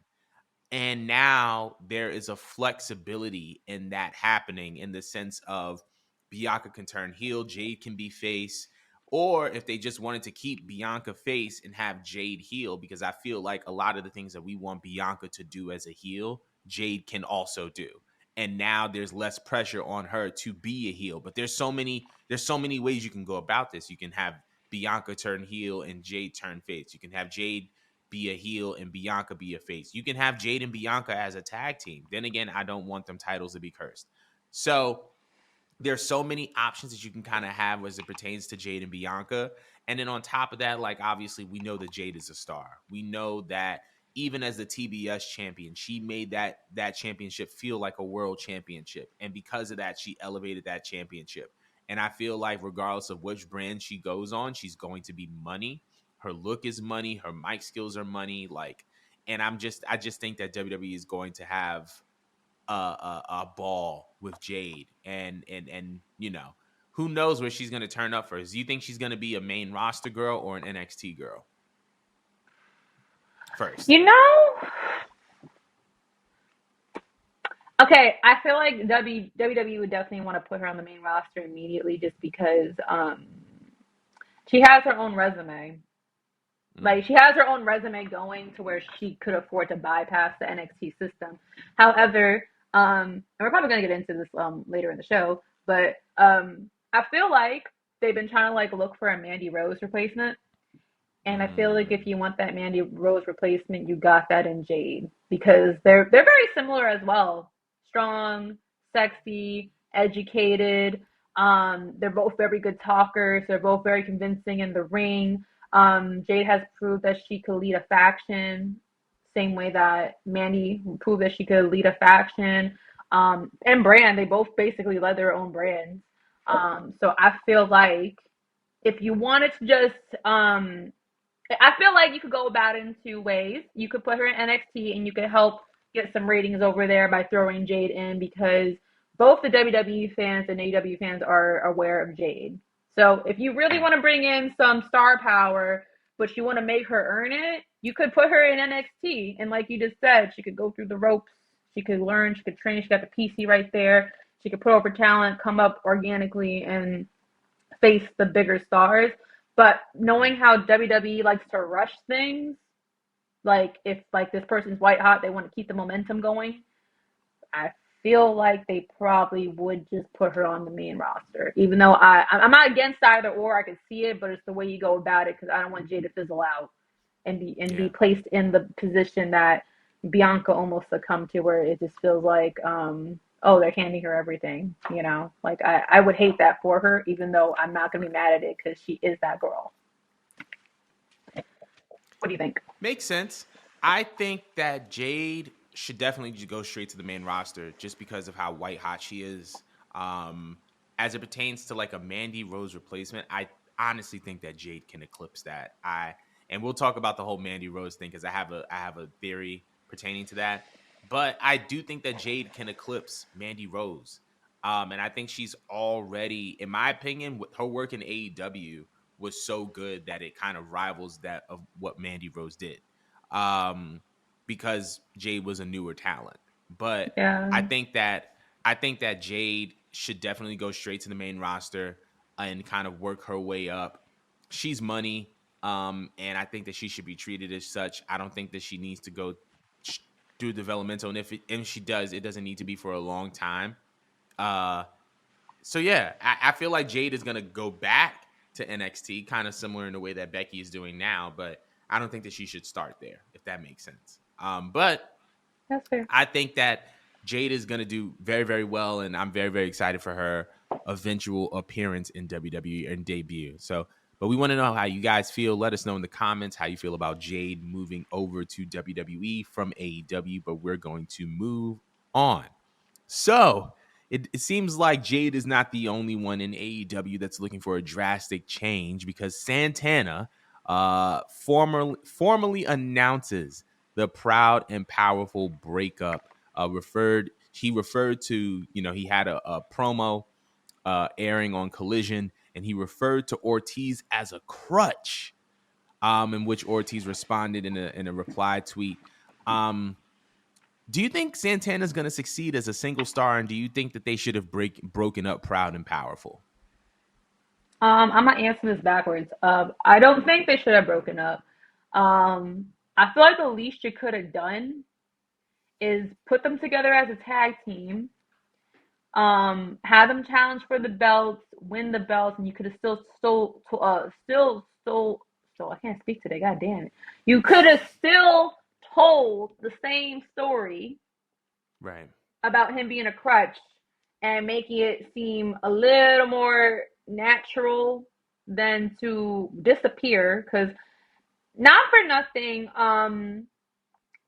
And now there is a flexibility in that happening in the sense of Bianca can turn heel, Jade can be face, or if they just wanted to keep Bianca face and have Jade heel, because I feel like a lot of the things that we want Bianca to do as a heel, Jade can also do. And now there's less pressure on her to be a heel. But there's so many ways you can go about this. You can have Bianca turn heel and Jade turn face. You can have Jade be a heel and Bianca be a face. You can have Jade and Bianca as a tag team. Then again, I don't want them titles to be cursed. So there's so many options that you can kind of have as it pertains to Jade and Bianca. And then on top of that, like obviously we know that Jade is a star. We know that even as the TBS champion, she made that championship feel like a world championship. And because of that, she elevated that championship. And I feel like regardless of which brand she goes on, she's going to be money. Her look is money, her mic skills are money. Like, and I just think that WWE is going to have a ball with Jade, and who knows where she's going to turn up first. Do you think she's going to be a main roster girl or an NXT girl first? You know, okay, I feel like WWE would definitely want to put her on the main roster immediately, just because she has her own resume. Mm, Like, she has her own resume going to where she could afford to bypass the NXT system. However, and we're probably gonna get into this later in the show, but I feel like they've been trying to like look for a Mandy Rose replacement. And I feel like if mm, you want that Mandy Rose replacement, you got that in Jade, because they're very similar as well. Strong, sexy, educated. They're both very good talkers. They're both very convincing in the ring. Jade has proved that she could lead a faction, same way that Mandy proved that she could lead a faction. And brand, they both basically led their own brands. So I feel like if you wanted to just I feel like you could go about it in two ways. You could put her in NXT and you could help get some ratings over there by throwing Jade in, because both the WWE fans and AEW fans are aware of Jade. So if you really want to bring in some star power, but you want to make her earn it, you could put her in NXT. And like you just said, she could go through the ropes. She could learn. She could train. She got the PC right there. She could put over talent, come up organically, and face the bigger stars. But knowing how WWE likes to rush things, like if like this person's white hot, they want to keep the momentum going. I feel like they probably would just put her on the main roster. Even though I'm not against either or, I can see it, but it's the way you go about it, because I don't want Jay to fizzle out and be Yeah. placed in the position that Bianca almost succumbed to, where it just feels like oh, they're handing her everything, you know? Like I would hate that for her, even though I'm not gonna be mad at it because she is that girl. What do you think? Makes sense. I think that Jade should definitely just go straight to the main roster just because of how white hot she is. Um, as it pertains to like a Mandy Rose replacement, I honestly think that Jade can eclipse that. And we'll talk about the whole Mandy Rose thing because I have a theory pertaining to that. But I do think that Jade can eclipse Mandy Rose. And I think she's already, in my opinion, with her work in AEW was so good that it kind of rivals that of what Mandy Rose did. Um, because Jade was a newer talent. But Yeah, I think that I think that Jade should definitely go straight to the main roster and kind of work her way up. She's money, and I think that she should be treated as such. I don't think that she needs to go do developmental, and if she does, it doesn't need to be for a long time. Uh, so yeah, I feel like Jade is gonna go back to NXT, kind of similar in the way that Becky is doing now, but I don't think that she should start there, if that makes sense. But that's fair. I think that Jade is gonna do very, very well, and I'm very, very excited for her eventual appearance in WWE and debut. So, but we want to know how you guys feel. Let us know in the comments how you feel about Jade moving over to WWE from AEW, but we're going to move on. So it seems like Jade is not the only one in AEW that's looking for a drastic change, because Santana formally announces the proud and powerful breakup. He referred to, he had a promo airing on Collision, and he referred to Ortiz as a crutch, in which Ortiz responded in a reply tweet. Do you think Santana's going to succeed as a single star, and do you think that they should have broken up Proud and Powerful? I'm gonna answer this backwards. I don't think they should have broken up. I feel like the least you could have done is put them together as a tag team, have them challenge for the belts, win the belts, and you could have still I can't speak today. God damn it! You could have still told the same story Right. about him being a crutch and making it seem a little more natural than to disappear. Because not for nothing,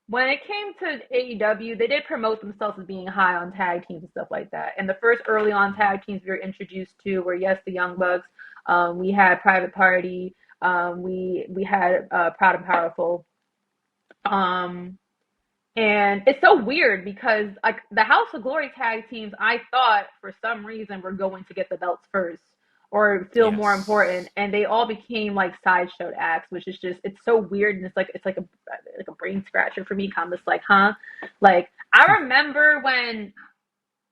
when it came to AEW, they did promote themselves as being high on tag teams and stuff like that. And the first early on tag teams we were introduced to were, yes, the Young Bucks. We had Private Party. We had Proud and Powerful. Um, and it's so weird because like the House of Glory tag teams, I thought for some reason were going to get the belts first or feel more important, Yes. and they all became like sideshow acts, which is just it's so weird, and it's like a brain scratcher for me. I'm just like, huh? Like I remember when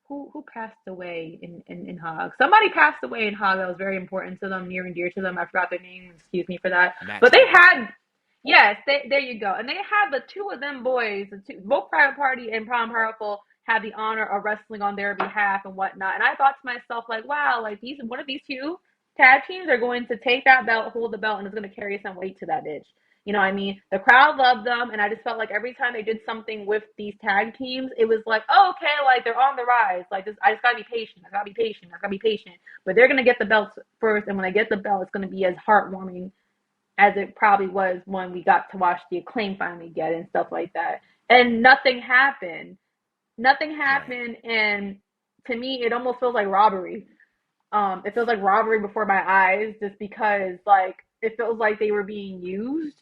who passed away in Hog? Somebody passed away in Hog that was very important to them, near and dear to them. I forgot their name. Excuse me for that. Matt But they Taven. had, yes, there you go. And they had the two of them boys, both Private Party and Prom Powerful, had the honor of wrestling on their behalf and whatnot. And I thought to myself, like, wow, like one of these two tag teams are going to take that belt, hold the belt, and it's going to carry some weight to that bitch. You know what I mean? The crowd loved them, and I just felt like every time they did something with these tag teams, it was like, oh, okay, like they're on the rise. Like I just gotta be patient. I gotta be patient. I gotta be patient. But they're gonna get the belts first, and when I get the belt, it's gonna be as heartwarming as it probably was when we got to watch the Acclaim finally get it and stuff like that. And nothing happened. Nothing Right. happened, and to me, it almost feels like robbery. It feels like robbery before my eyes, just because like it feels like they were being used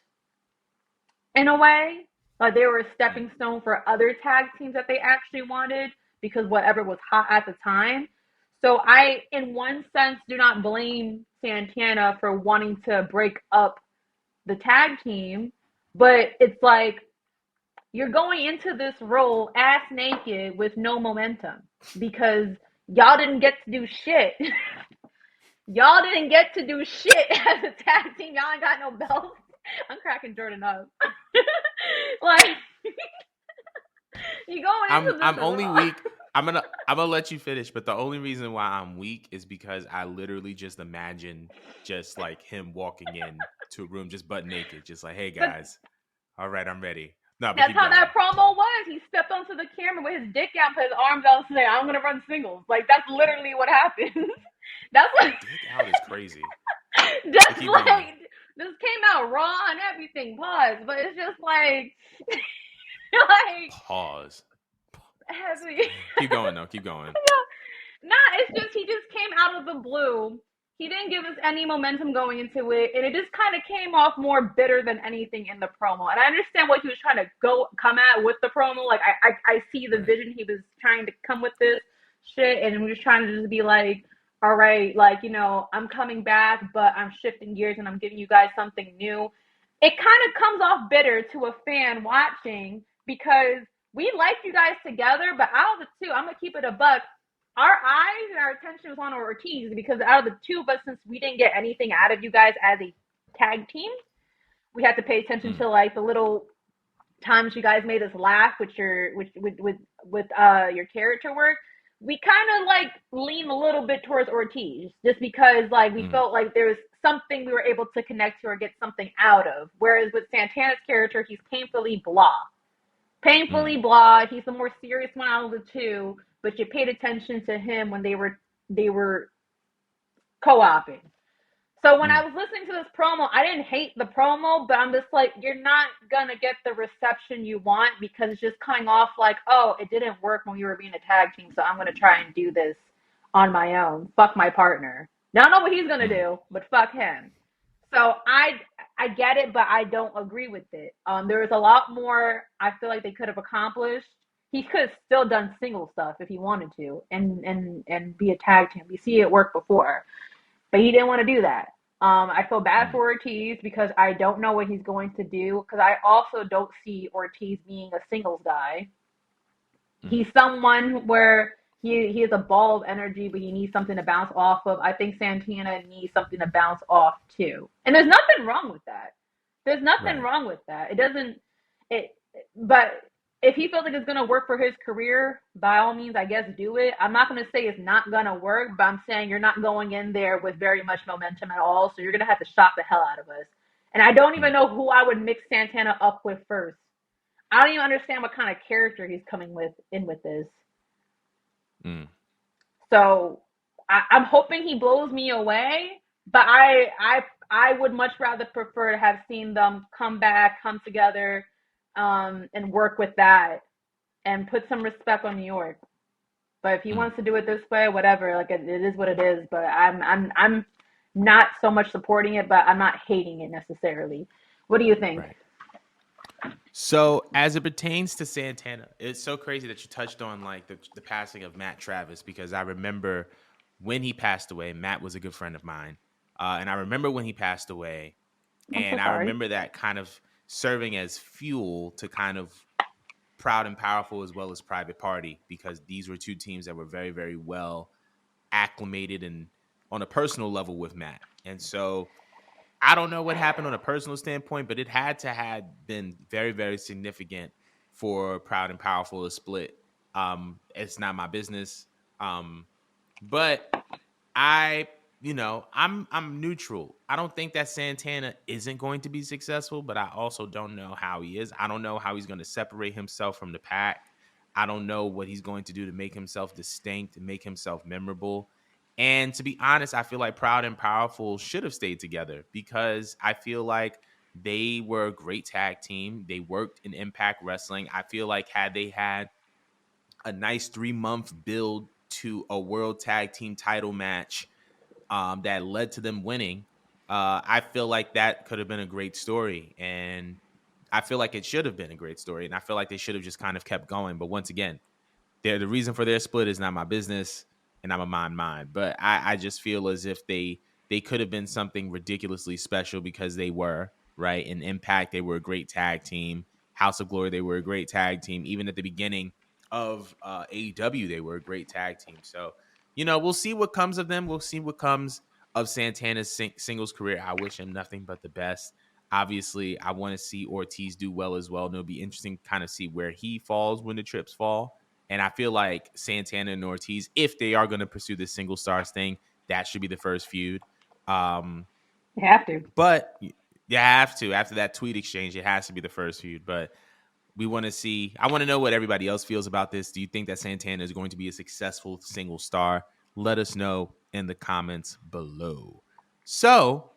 in a way. Like they were a Mm. stepping stone for other tag teams that they actually wanted because whatever was hot at the time. So I, in one sense, do not blame Santana for wanting to break up the tag team, but it's like you're going into this role ass naked with no momentum because y'all didn't get to do shit. Y'all didn't get to do shit as a tag team. Y'all ain't got no belts. I'm cracking Jordan up. Like you going I'm into this I'm only raw. weak. I'm gonna let you finish, but the only reason why I'm weak is because I literally just imagine just like him walking in to a room just butt naked, just like, hey But guys, all right, I'm ready. No, but that's keep how going. that promo was. He stepped onto the camera with his dick out, put his arms out, and said, "I'm gonna run singles." Like that's literally what happened. That's what. Dick out is crazy. But Just keep going. like this came out raw and everything, pause. But it's just like, like Pause. Pause. heavy. Keep going though. Keep going. Nah, it's just he just came out of the blue. He didn't give us any momentum going into it, and it just kind of came off more bitter than anything in the promo. And I understand what he was trying to come at with the promo. Like I see the Right. vision he was trying to come with this shit, and he was trying to just be like, all right, like I'm coming back, but I'm shifting gears and I'm giving you guys something new. It kind of comes off bitter to a fan watching because we like you guys together, but out of the two, I'm gonna keep it a buck, our eyes and our attention was on Ortiz because out of the two of us, since we didn't get anything out of you guys as a tag team, we had to pay attention Mm. to like the little times you guys made us laugh with your with your character work. We kind of like lean a little bit towards Ortiz just because like we Mm. felt like there was something we were able to connect to or get something out of. Whereas with Santana's character, he's painfully blah. Painfully Mm. blah. He's the more serious one out of the two, but you paid attention to him when they were co-oping. So when I Mm. was listening to this promo, I didn't hate the promo, but I'm just like, you're not gonna get the reception you want because it's just coming off like, oh, it didn't work when we were being a tag team, so I'm gonna try and do this on my own. Fuck my partner. Now I don't know what he's gonna Mm. do, but fuck him. So I get it, but I don't agree with it. There was a lot more I feel like they could have accomplished. He could have still done single stuff if he wanted to, and be a tag team. We see it work before, but he didn't want to do that. I feel bad Mm. for Ortiz because I don't know what he's going to do. Because I also don't see Ortiz being a singles guy. Mm. He's someone where he has a ball of energy, but he needs something to bounce off of. I think Santana needs something to bounce off too, and there's nothing wrong with that. There's nothing Right. wrong with that. It doesn't it, but if he feels like it's gonna work for his career, by all means, I guess do it. I'm not gonna say it's not gonna work, but I'm saying you're not going in there with very much momentum at all, so you're gonna have to shock the hell out of us. And I don't even Mm. know who I would mix Santana up with first. I don't even understand what kind of character he's coming with in with this. Mm. So I'm hoping he blows me away, but I would much rather prefer to have seen them come back, come together, and work with that and put some respect on New York. But if he Mm. wants to do it this way, whatever, like it is what it is. But I'm not so much supporting it, but I'm not hating it necessarily. What do you think? Right. So, as it pertains to Santana, it's so crazy that you touched on like the passing of Matt Travis because I remember when he passed away. Matt was a good friend of mine, and I remember when he passed away, I'm so and I sorry. remember that kind of serving as fuel to kind of Proud and Powerful as well as Private Party because these were two teams that were very, very well acclimated and on a personal level with Matt, and so I don't know what happened on a personal standpoint, but it had to have been very, very significant for Proud and Powerful to split. It's not my business. But I, I'm neutral. I don't think that Santana isn't going to be successful, but I also don't know how he is. I don't know how he's going to separate himself from the pack. I don't know what he's going to do to make himself distinct and make himself memorable. And to be honest, I feel like Proud and Powerful should have stayed together because I feel like they were a great tag team. They worked in Impact Wrestling. I feel like had they had a nice 3-month build to a world tag team title match that led to them winning, I feel like that could have been a great story. And I feel like it should have been a great story. And I feel like they should have just kind of kept going. But once again, the reason for their split is not my business, and I'm a mind mine. But I just feel as if they could have been something ridiculously special because they were right in Impact. They were a great tag team. House of Glory, they were a great tag team. Even at the beginning of AEW, they were a great tag team. So we'll see what comes of them. We'll see what comes of Santana's singles career. I wish him nothing but the best. Obviously, I want to see Ortiz do well as well. And it'll be interesting to kind of see where he falls when the trips fall. And I feel like Santana and Ortiz, if they are going to pursue this single stars thing, that should be the first feud. You have to. But you have to. After that tweet exchange, it has to be the first feud. But we want to see. I want to know what everybody else feels about this. Do you think that Santana is going to be a successful single star? Let us know in the comments below. So,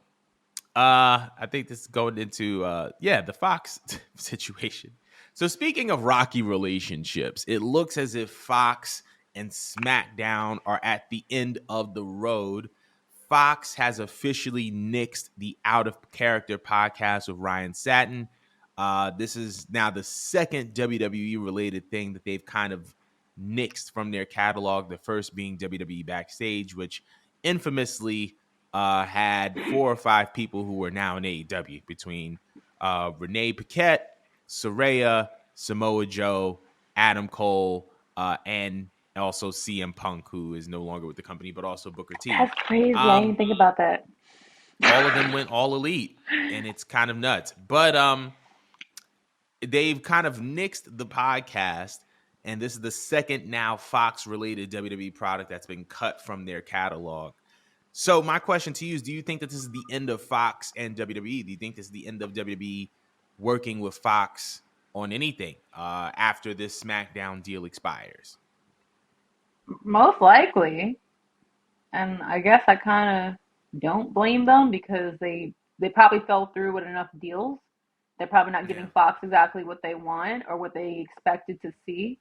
I think this is going into the Fox situation. So speaking of rocky relationships, it looks as if Fox and SmackDown are at the end of the road. Fox has officially nixed the Out of Character podcast with Ryan Satin. This is now the second WWE related thing that they've kind of nixed from their catalog. The first being WWE Backstage, which infamously had 4 or 5 people who are now in AEW between Renee Paquette, Saraya, Samoa Joe, Adam Cole, and also CM Punk, who is no longer with the company, but also Booker T. That's crazy. I didn't Um, think about that. all of them went all elite, and it's kind of nuts. But they've kind of nixed the podcast, and this is the second now Fox related WWE product that's been cut from their catalog. So my question to you is, do you think that this is the end of Fox and WWE? Do you think this is the end of WWE working with Fox on anything after this SmackDown deal expires? Most likely. And I guess I kind of don't blame them because they probably fell through with enough deals. They're probably not Yeah. giving Fox exactly what they want or what they expected to see.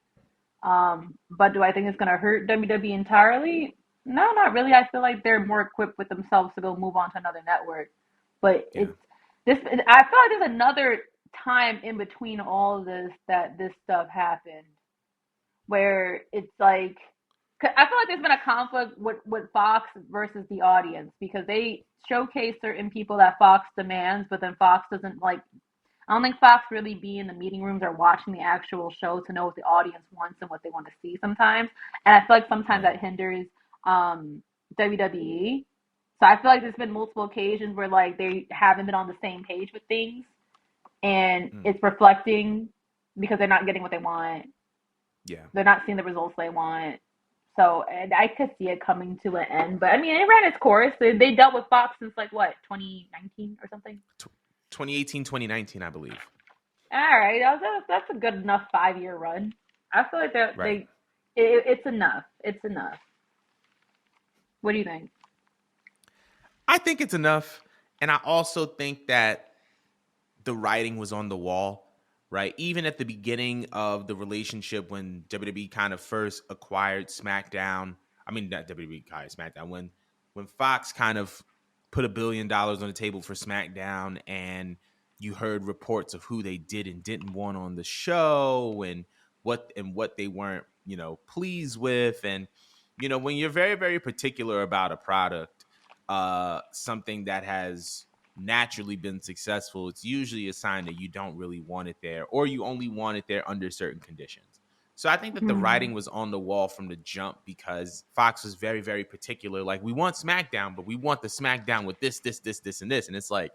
But do I think it's going to hurt WWE entirely? No, not really. I feel like they're more equipped with themselves to go move on to another network. But Yeah. it's this. I feel like there's another time in between all of this that this stuff happened where it's like I feel like there's been a conflict with Fox versus the audience because they showcase certain people that Fox demands, but then Fox doesn't like. I don't think Fox really be in the meeting rooms or watching the actual show to know what the audience wants and what they want to see sometimes. And I feel like sometimes Right. that hinders WWE. So I feel like there's been multiple occasions where like they haven't been on the same page with things, and Mm. it's reflecting because they're not getting what they want. Yeah. They're not seeing the results they want. So and I could see it coming to an end. But I mean, it ran its course. They dealt with Fox since like what 2019 or something. 2018, 2019, I believe. All right, that's a good enough 5 year run. I feel like Right. it's enough. It's enough. What do you think? I think it's enough. And I also think that the writing was on the wall, right? Even at the beginning of the relationship when WWE kind of first acquired SmackDown, I mean not WWE acquired SmackDown, when Fox kind of put $1 billion on the table for SmackDown, and you heard reports of who they did and didn't want on the show, and what they weren't, pleased with. And when you're very, very particular about a product, something that has naturally been successful, it's usually a sign that you don't really want it there, or you only want it there under certain conditions. So I think that the Hmm. writing was on the wall from the jump because Fox was very, very particular. Like, we want SmackDown, but we want the SmackDown with this, this, this, this, and this. And it's like,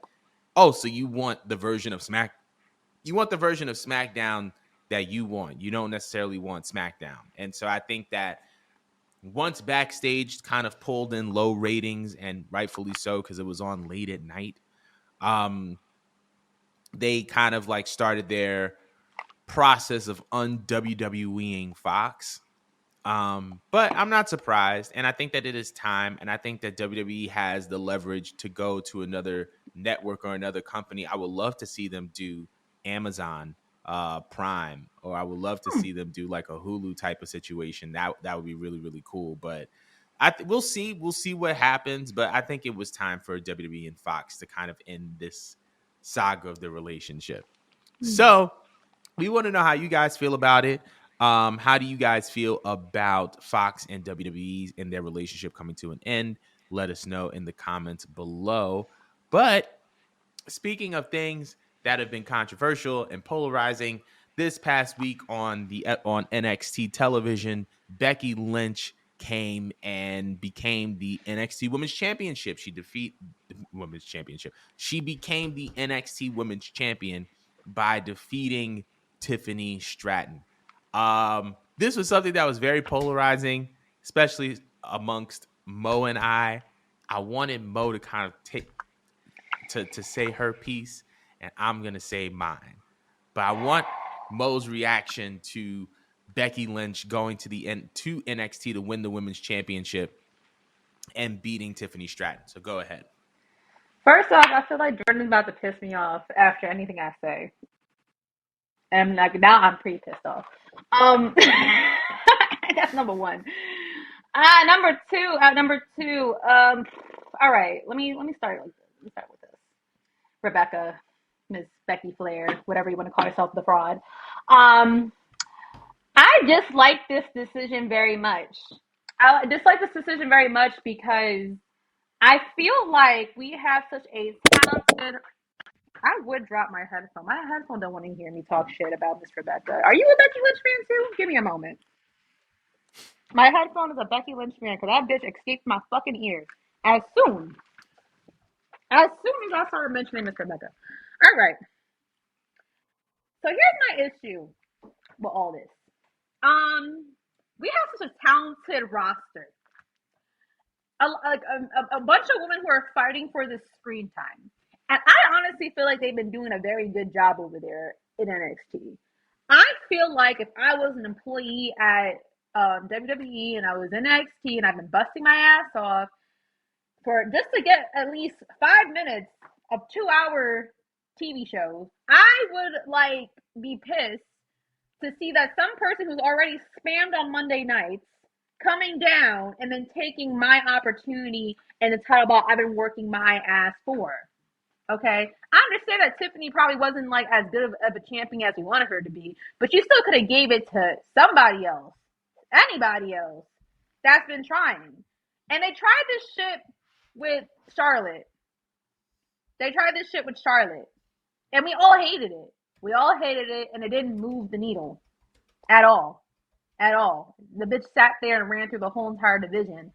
oh, so you want the version of SmackDown that you want. You don't necessarily want SmackDown. And so I think that once Backstage kind of pulled in low ratings, and rightfully so because it was on late at night, um, they kind of started their process of un-WWEing Fox. But I'm not surprised, and I think that it is time, and I think that WWE has the leverage to go to another network or another company. I would love to see them do Amazon Prime, or I would love to see them do like a Hulu type of situation. That would be really really cool. But we'll see what happens. But I think it was time for WWE and Fox to kind of end this saga of the relationship. So we want to know how you guys feel about it. How do you guys feel about Fox and WWE and their relationship coming to an end? Let us know in the comments below. But speaking of things that have been controversial and polarizing, this past week on NXT television, Becky Lynch came and became the NXT Women's Championship. She defeated Women's Championship. She became the NXT Women's Champion by defeating Tiffany Stratton. This was something that was very polarizing, especially amongst Mo and I. I wanted Mo to kind of take to say her piece, and I'm gonna say mine. But I want Mo's reaction to Becky Lynch going to to NXT to win the women's championship and beating Tiffany Stratton. So go ahead. First off, I feel like Jordan's about to piss me off after anything I say. And like now I'm pretty pissed off. That's number one. Number two. All right. Let me start with this. Let me start with this. Rebecca, Miss Becky Flair, whatever you want to call yourself, the fraud. Um, I dislike this decision very much. I dislike this decision very much because I feel like we have such a talented. I would drop my headphone. My headphone don't want to hear me talk shit about Miss Rebecca. Are you a Becky Lynch fan too? Give me a moment. My headphone is a Becky Lynch fan because that bitch escaped my fucking ears as soon as I started mentioning Miss Rebecca. All right. So here's my issue with all this. We have such a talented roster. A bunch of women who are fighting for this screen time. And I honestly feel like they've been doing a very good job over there in NXT. I feel like if I was an employee at WWE and I was in NXT and I've been busting my ass off for just to get at least 5 minutes of 2-hour TV shows, I would like be pissed to see that some person who's already spammed on Monday nights coming down and then taking my opportunity and the title ball I've been working my ass for. Okay, I understand that Tiffany probably wasn't like as good of a champion as we wanted her to be, but you still could have gave it to somebody else, anybody else that's been trying. And they tried this shit with Charlotte. And we all hated it. And it didn't move the needle at all. At all. The bitch sat there and ran through the whole entire division.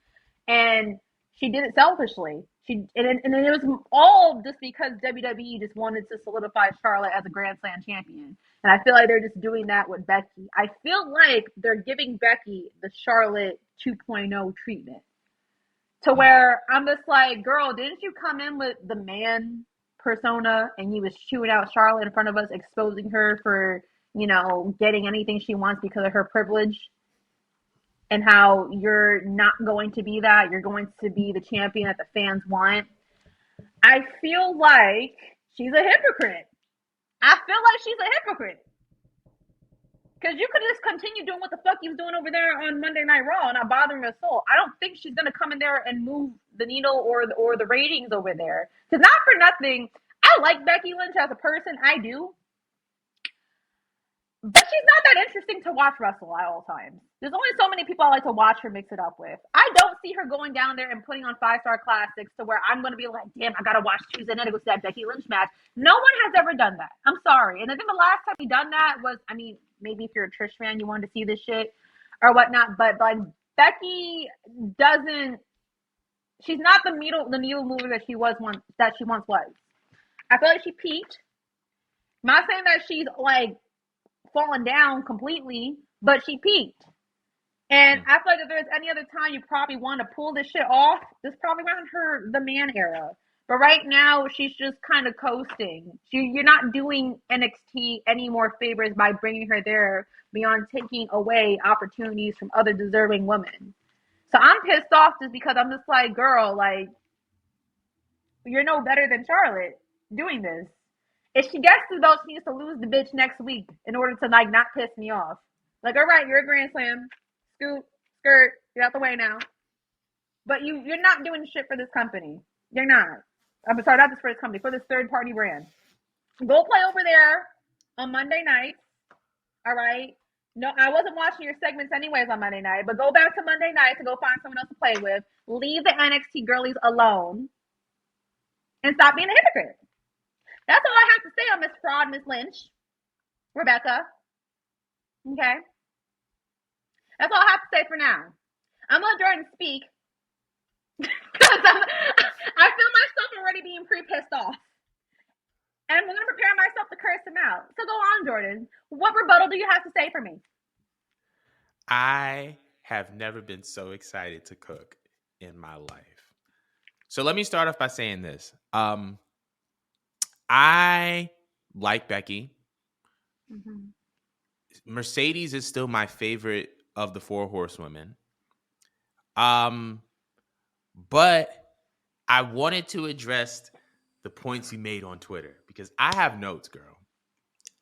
And she did it selfishly. And it was all just because WWE just wanted to solidify Charlotte as a Grand Slam champion. And I feel like they're just doing that with Becky. I feel like they're giving Becky the Charlotte 2.0 treatment. To where I'm just like, girl, didn't you come in with the man persona and you was chewing out Charlotte in front of us, exposing her for, getting anything she wants because of her privilege? And how you're not going to be that. You're going to be the champion that the fans want. I feel like she's a hypocrite. Because you could just continue doing what the fuck you was doing over there on Monday Night Raw and not bothering a soul. I don't think she's going to come in there and move the needle or the ratings over there. Because not for nothing, I like Becky Lynch as a person. I do. But she's not that interesting to watch wrestle at all times. There's only so many people I like to watch her mix it up with. I don't see her going down there and putting on 5-star classics to where I'm going to be like, damn, I got to watch Tuesday night to go see that Becky Lynch match. No one has ever done that. I'm sorry. And I think the last time we done that was, maybe if you're a Trish fan, you wanted to see this shit or whatnot. But like Becky she's not the needle mover that she once was. I feel like she peaked. I'm not saying that she's like fallen down completely, but she peaked. And I feel like if there's any other time you probably want to pull this shit off, this probably around the man era. But right now, she's just kind of coasting. You're not doing NXT any more favors by bringing her there beyond taking away opportunities from other deserving women. So I'm pissed off just because I'm just like, girl, like, you're no better than Charlotte doing this. If she gets the belt, she needs to lose the bitch next week in order to like not piss me off. Like, all right, you're a Grand Slam. Scoot, skirt, get out the way now. But you're not doing shit for this company. You're not. I'm sorry, not this for this company, for this third party brand. Go play over there on Monday night. All right. No, I wasn't watching your segments anyways on Monday night, but go back to Monday night to go find someone else to play with. Leave the NXT girlies alone and stop being a hypocrite. That's all I have to say on Miss Fraud, Miss Lynch, Rebecca. Okay. That's all I have to say for now. I'm gonna let Jordan speak because I feel myself already being pre-pissed off. And I'm going to prepare myself to curse him out. So go on, Jordan. What rebuttal do you have to say for me? I have never been so excited to cook in my life. So let me start off by saying this. I like Becky. Mm-hmm. Mercedes is still my favorite of the four horsewomen. But I wanted to address the points you made on Twitter because I have notes, girl.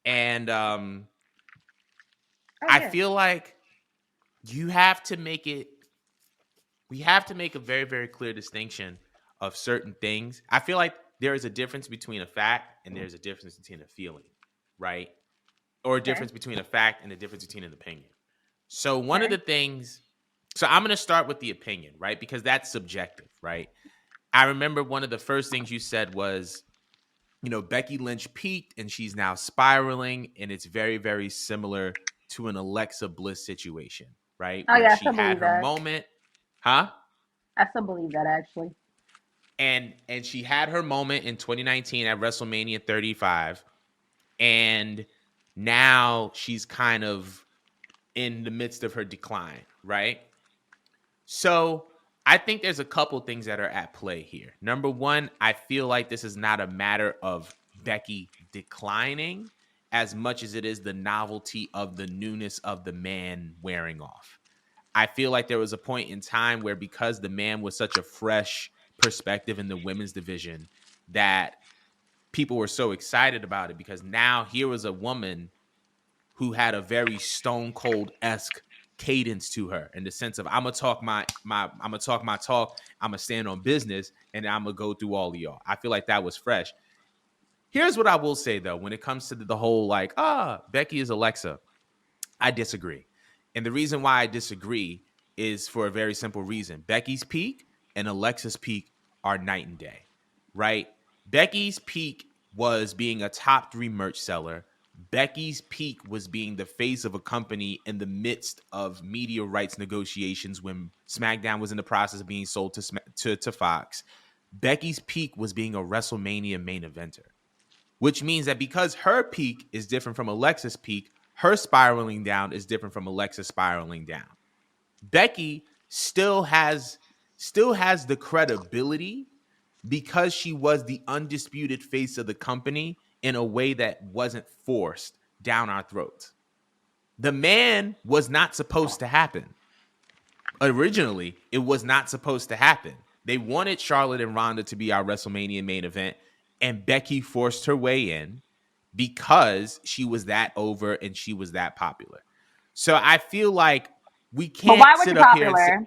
And I feel like we have to make a very, very clear distinction of certain things. I feel like there is a difference between a fact and there's a difference between a feeling, right? Or a difference between a fact and a difference between an opinion. So one of the things, so I'm going to start with the opinion, right? Because that's subjective, right? I remember one of the first things you said was, you know, Becky Lynch peaked and she's now spiraling, and it's very, very similar to an Alexa Bliss situation, right? Oh, where yeah, she had her moment. Huh? I still believe that, actually. And she had her moment in 2019 at WrestleMania 35, and now she's kind of in the midst of her decline, right? So I think there's a couple things that are at play here. Number one, I feel like this is not a matter of Becky declining as much as it is the novelty of the newness of the man wearing off. I feel like there was a point in time where, because the man was such a fresh perspective in the women's division, that people were so excited about it, because now here was a woman who had a very Stone Cold-esque cadence to her, in the sense of, I'm gonna talk my talk, I'm gonna stand on business, and I'm gonna go through all of y'all. I feel like that was fresh. Here's what I will say though, when it comes to the whole like, Becky is Alexa, I disagree. And the reason why I disagree is for a very simple reason. Becky's peak and Alexa's peak are night and day, right? Becky's peak was being a top 3 merch seller. Becky's peak was being the face of a company in the midst of media rights negotiations when SmackDown was in the process of being sold to Fox. Becky's peak was being a WrestleMania main eventer, which means that because her peak is different from Alexa's peak, her spiraling down is different from Alexa spiraling down. Becky still has the credibility because she was the undisputed face of the company in a way that wasn't forced down our throats. The man was not supposed to happen. Originally, it was not supposed to happen. They wanted Charlotte and Ronda to be our WrestleMania main event, and Becky forced her way in because she was that over and she was that popular. So I feel like we can't sit up here and say,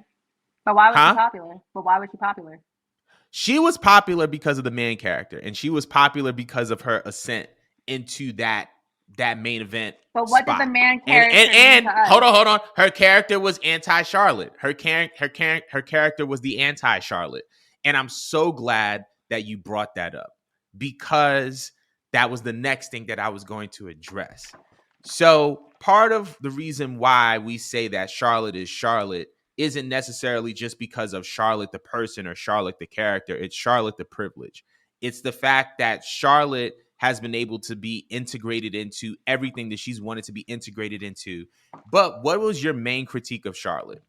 But why was she popular? But why was she popular? She was popular because of the main character, and she was popular because of her ascent into that main event. But what spot. did the main character and hold on. Her character was anti-Charlotte. Her character was the anti-Charlotte. And I'm so glad that you brought that up, because that was the next thing that I was going to address. So part of the reason why we say that Charlotte is Charlotte isn't necessarily just because of Charlotte the person or Charlotte the character. It's Charlotte the privilege. It's the fact that Charlotte has been able to be integrated into everything that she's wanted to be integrated into. But what was your main critique of Charlotte?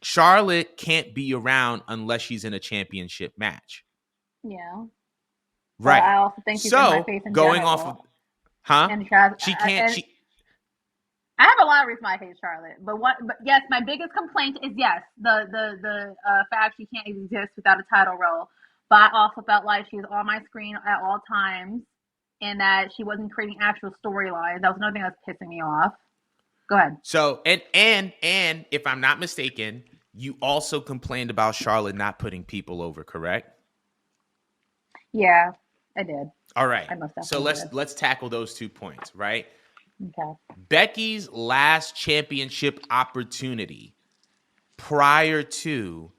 Charlotte can't be around unless she's in a championship match. Yeah, but Right. I also think she's in my So face in going off of, general. huh? And tries, She can't. and She I have a lot of reasons why I hate Charlotte, but yes, my biggest complaint is yes, the fact she can't exist without a title role. But I also felt like she was on my screen at all times, and that she wasn't creating actual storylines. That was another thing that was pissing me off. Go ahead. so and if I'm not mistaken, you also complained about Charlotte not putting people over, correct? Yeah, I did. All right. I most So definitely let's did. let's tackle those 2 points, right? Okay. Becky's last championship opportunity prior to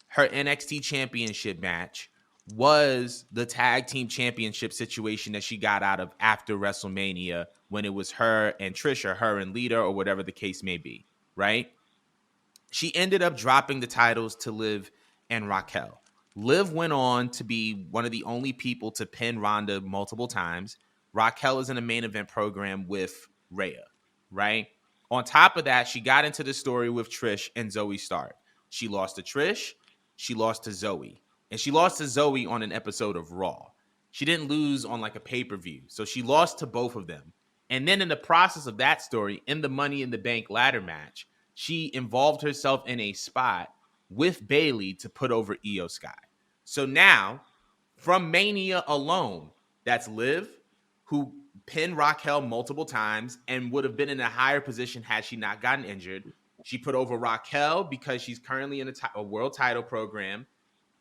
her NXT championship match was the tag team championship situation that she got out of after WrestleMania when it was her and Trish, or her and Lita, or whatever the case may be, right? She ended up dropping the titles to Liv and Raquel. Liv went on to be one of the only people to pin Ronda multiple times. Raquel is in a main event program with Rhea, right? On top of that, she got into the story with Trish and Zoe Stark. She lost to Trish, she lost to Zoe, and she lost to Zoe on an episode of Raw. She didn't lose on like a pay-per-view. So she lost to both of them. And then in the process of that story, in the Money in the Bank ladder match, she involved herself in a spot with Bayley to put over Io Sky. So now, from Mania alone, that's Liv, who pinned Raquel multiple times and would have been in a higher position had she not gotten injured. She put over Raquel because she's currently in a world title program.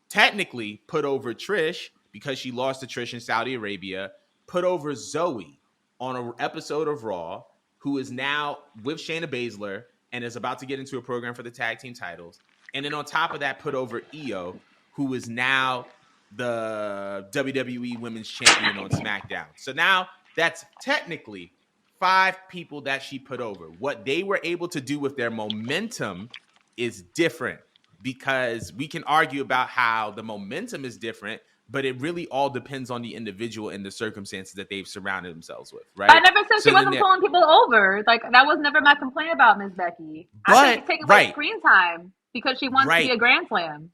Technically, put over Trish because she lost to Trish in Saudi Arabia. Put over Zoe on an episode of Raw, who is now with Shayna Baszler and is about to get into a program for the tag team titles. And then on top of that, put over Io, who is now the WWE Women's Champion on SmackDown. So now that's technically 5 people that she put over. What they were able to do with their momentum is different, because we can argue about how the momentum is different, but it really all depends on the individual and the circumstances that they've surrounded themselves with, I right? never said she So then wasn't there, pulling people over. Like that was never my complaint about Miss Becky. I think but she's taking away right, screen time because she wants to be right. a Grand Slam.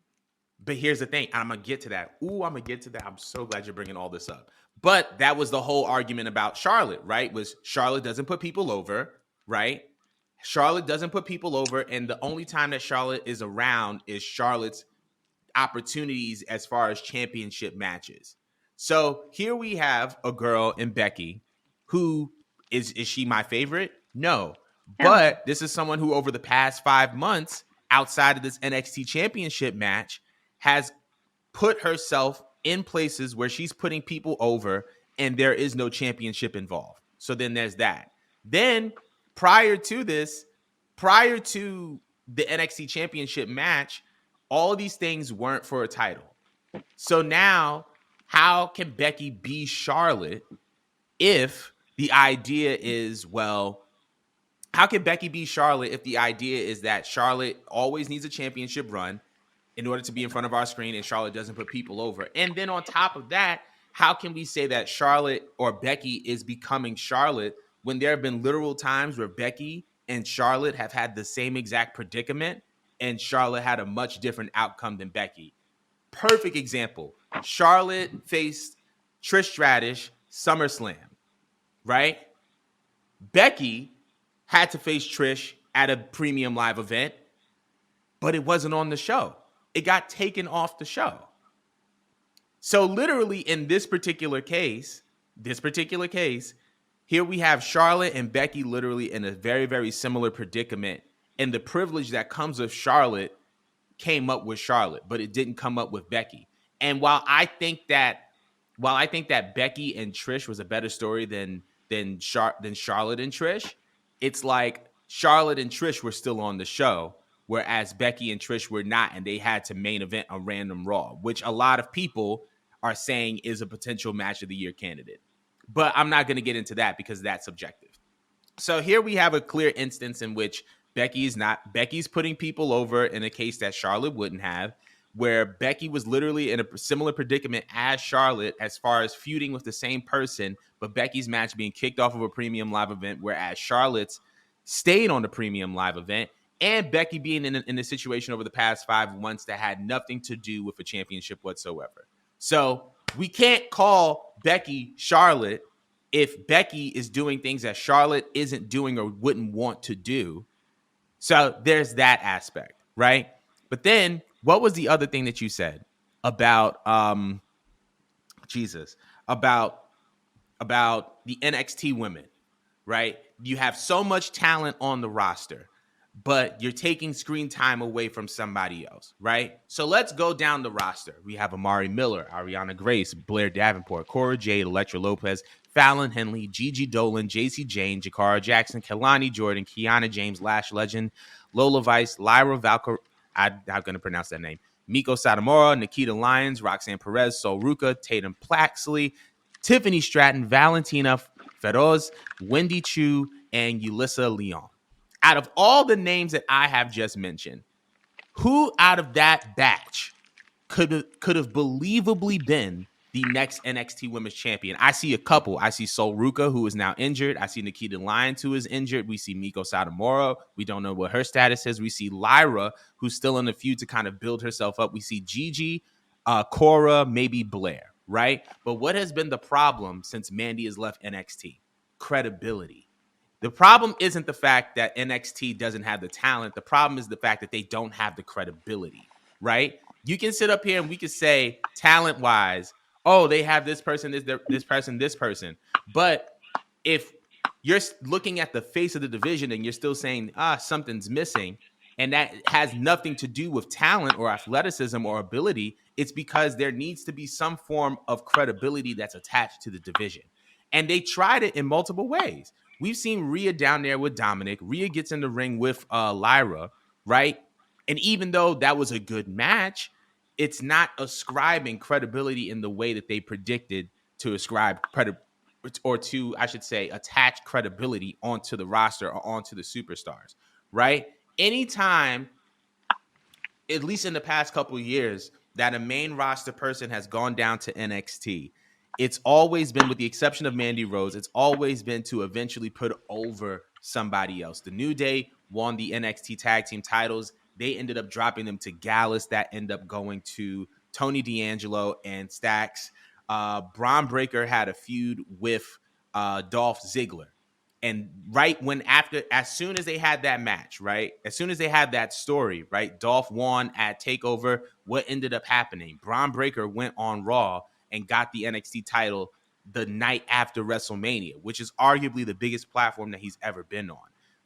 But here's the thing, and I'm gonna get to that. I'm gonna get to that. I'm so glad you're bringing all this up. But that was the whole argument about Charlotte, right? Was Charlotte doesn't put people over, right? Charlotte doesn't put people over, and the only time that Charlotte is around is Charlotte's opportunities as far as championship matches. So here we have a girl in Becky who is she my favorite? No. Hell no. But this is someone who over the past 5 months, outside of this NXT championship match, has put herself in places where she's putting people over and there is no championship involved. So then there's that. Then prior to this, prior to the NXT championship match, all of these things weren't for a title. So now, how can Becky be Charlotte if the idea is, well, how can Becky be Charlotte if the idea is that Charlotte always needs a championship run in order to be in front of our screen and Charlotte doesn't put people over? And then on top of that, how can we say that Charlotte or Becky is becoming Charlotte when there have been literal times where Becky and Charlotte have had the same exact predicament and Charlotte had a much different outcome than Becky? Perfect example. Charlotte faced Trish Stratus SummerSlam, right? Becky had to face Trish at a premium live event, but it wasn't on the show. It got taken off the show. So literally in this particular case, here we have Charlotte and Becky literally in a very, very similar predicament. And the privilege that comes with Charlotte came up with Charlotte, but it didn't come up with Becky. And while I think that Becky and Trish was a better story than Charlotte and Trish, it's like Charlotte and Trish were still on the show, whereas Becky and Trish were not, and they had to main event a random Raw, which a lot of people are saying is a potential match of the year candidate. But I'm not going to get into that because that's subjective. So here we have a clear instance in which Becky's putting people over in a case that Charlotte wouldn't have, where Becky was literally in a similar predicament as Charlotte as far as feuding with the same person, but Becky's match being kicked off of a premium live event, whereas Charlotte's stayed on the premium live event, and Becky being in a situation over the past 5 months that had nothing to do with a championship whatsoever. So we can't call Becky Charlotte if Becky is doing things that Charlotte isn't doing or wouldn't want to do. So there's that aspect, right? But then what was the other thing that you said about Jesus, about the NXT women, right? You have so much talent on the roster, but you're taking screen time away from somebody else, right? So let's go down the roster. We have Amari Miller, Ariana Grace, Blair Davenport, Cora Jade, Electra Lopez, Fallon Henley, Gigi Dolan, JC Jane, Jakara Jackson, Kelani Jordan, Kiana James, Lash Legend, Lola Vice, Lyra Valkyrie. I'm not going to pronounce that name. Miko Satomura, Nikita Lyons, Roxanne Perez, Sol Ruka, Tatum Plaxley, Tiffany Stratton, Valentina Feroz, Wendy Chu, and Ulissa Leon. Out of all the names that I have just mentioned, who out of that batch could have believably been the next NXT Women's Champion? I see a couple. I see Sol Ruka, who is now injured. I see Nikita Lyons, who is injured. We see Miko Satomura. We don't know what her status is. We see Lyra, who's still in the feud to kind of build herself up. We see Gigi, Cora, maybe Blair, right? But what has been the problem since Mandy has left NXT? Credibility. The problem isn't the fact that NXT doesn't have the talent. The problem is the fact that they don't have the credibility, right? You can sit up here and we can say talent wise, oh, they have this person, this person, this person. But if you're looking at the face of the division and you're still saying, something's missing, and that has nothing to do with talent or athleticism or ability, it's because there needs to be some form of credibility that's attached to the division. And they tried it in multiple ways. We've seen Rhea down there with Dominic. Rhea gets in the ring with Lyra, right? And even though that was a good match, it's not ascribing credibility in the way that they predicted to ascribe or to, I should say, attach credibility onto the roster or onto the superstars, right? Anytime, at least in the past couple of years, that a main roster person has gone down to NXT, it's always been, with the exception of Mandy Rose, it's always been to eventually put over somebody else. The New Day won the NXT tag team titles. They ended up dropping them to Gallus. That ended up going to Tony D'Angelo and Stax. Braun Breaker had a feud with Dolph Ziggler. And right when after, as soon as they had that match, right? As soon as they had that story, right? Dolph won at TakeOver. What ended up happening? Braun Breaker went on Raw and got the NXT title the night after WrestleMania, which is arguably the biggest platform that he's ever been on.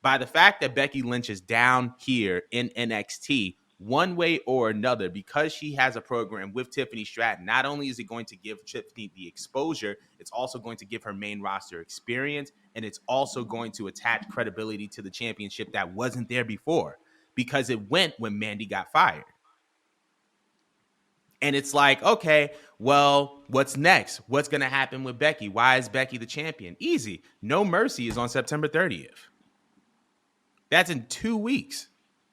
By the fact that Becky Lynch is down here in NXT, one way or another, because she has a program with Tiffany Stratton, not only is it going to give Tiffany the exposure, it's also going to give her main roster experience, and it's also going to attach credibility to the championship that wasn't there before, because it went when Mandy got fired. And it's like, okay, well, what's next? What's going to happen with Becky? Why is Becky the champion? Easy. No Mercy is on September 30th. That's in 2 weeks.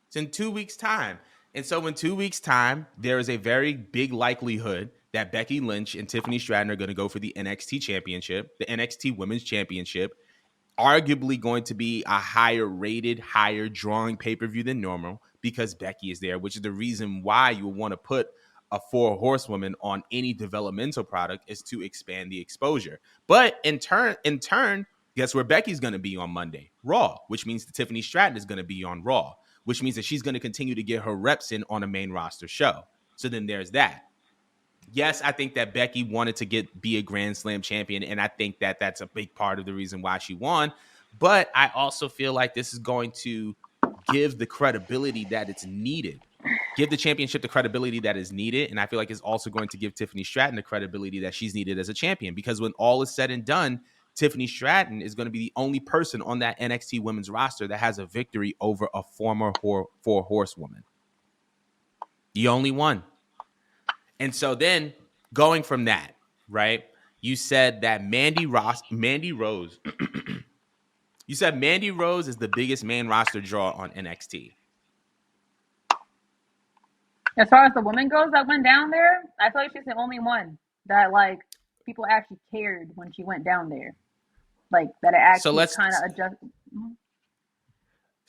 It's in 2 weeks' time. And so in 2 weeks' time, there is a very big likelihood that Becky Lynch and Tiffany Stratton are going to go for the NXT championship, the NXT Women's Championship, arguably going to be a higher rated, higher drawing pay-per-view than normal because Becky is there, which is the reason why you would want to put a 4 horsewoman on any developmental product, is to expand the exposure. But in turn, guess where Becky's going to be on Monday? Raw, which means that Tiffany Stratton is going to be on Raw, which means that she's going to continue to get her reps in on a main roster show. So then there's that. Yes, I think that Becky wanted to be a Grand Slam champion, and I think that that's a big part of the reason why she won. But I also feel like this is going to give the credibility that it's needed. Give the championship the credibility that is needed, and I feel like it's also going to give Tiffany Stratton the credibility that she's needed as a champion, because when all is said and done, Tiffany Stratton is going to be the only person on that NXT women's roster that has a victory over a former 4 horsewoman. The only one. And so then going from that, right? You said that Mandy Rose, you said Mandy Rose is the biggest main roster draw on NXT. As far as the woman goes that went down there, I feel like she's the only one that like people actually cared when she went down there. Like that it So actually let's kind of adjusted.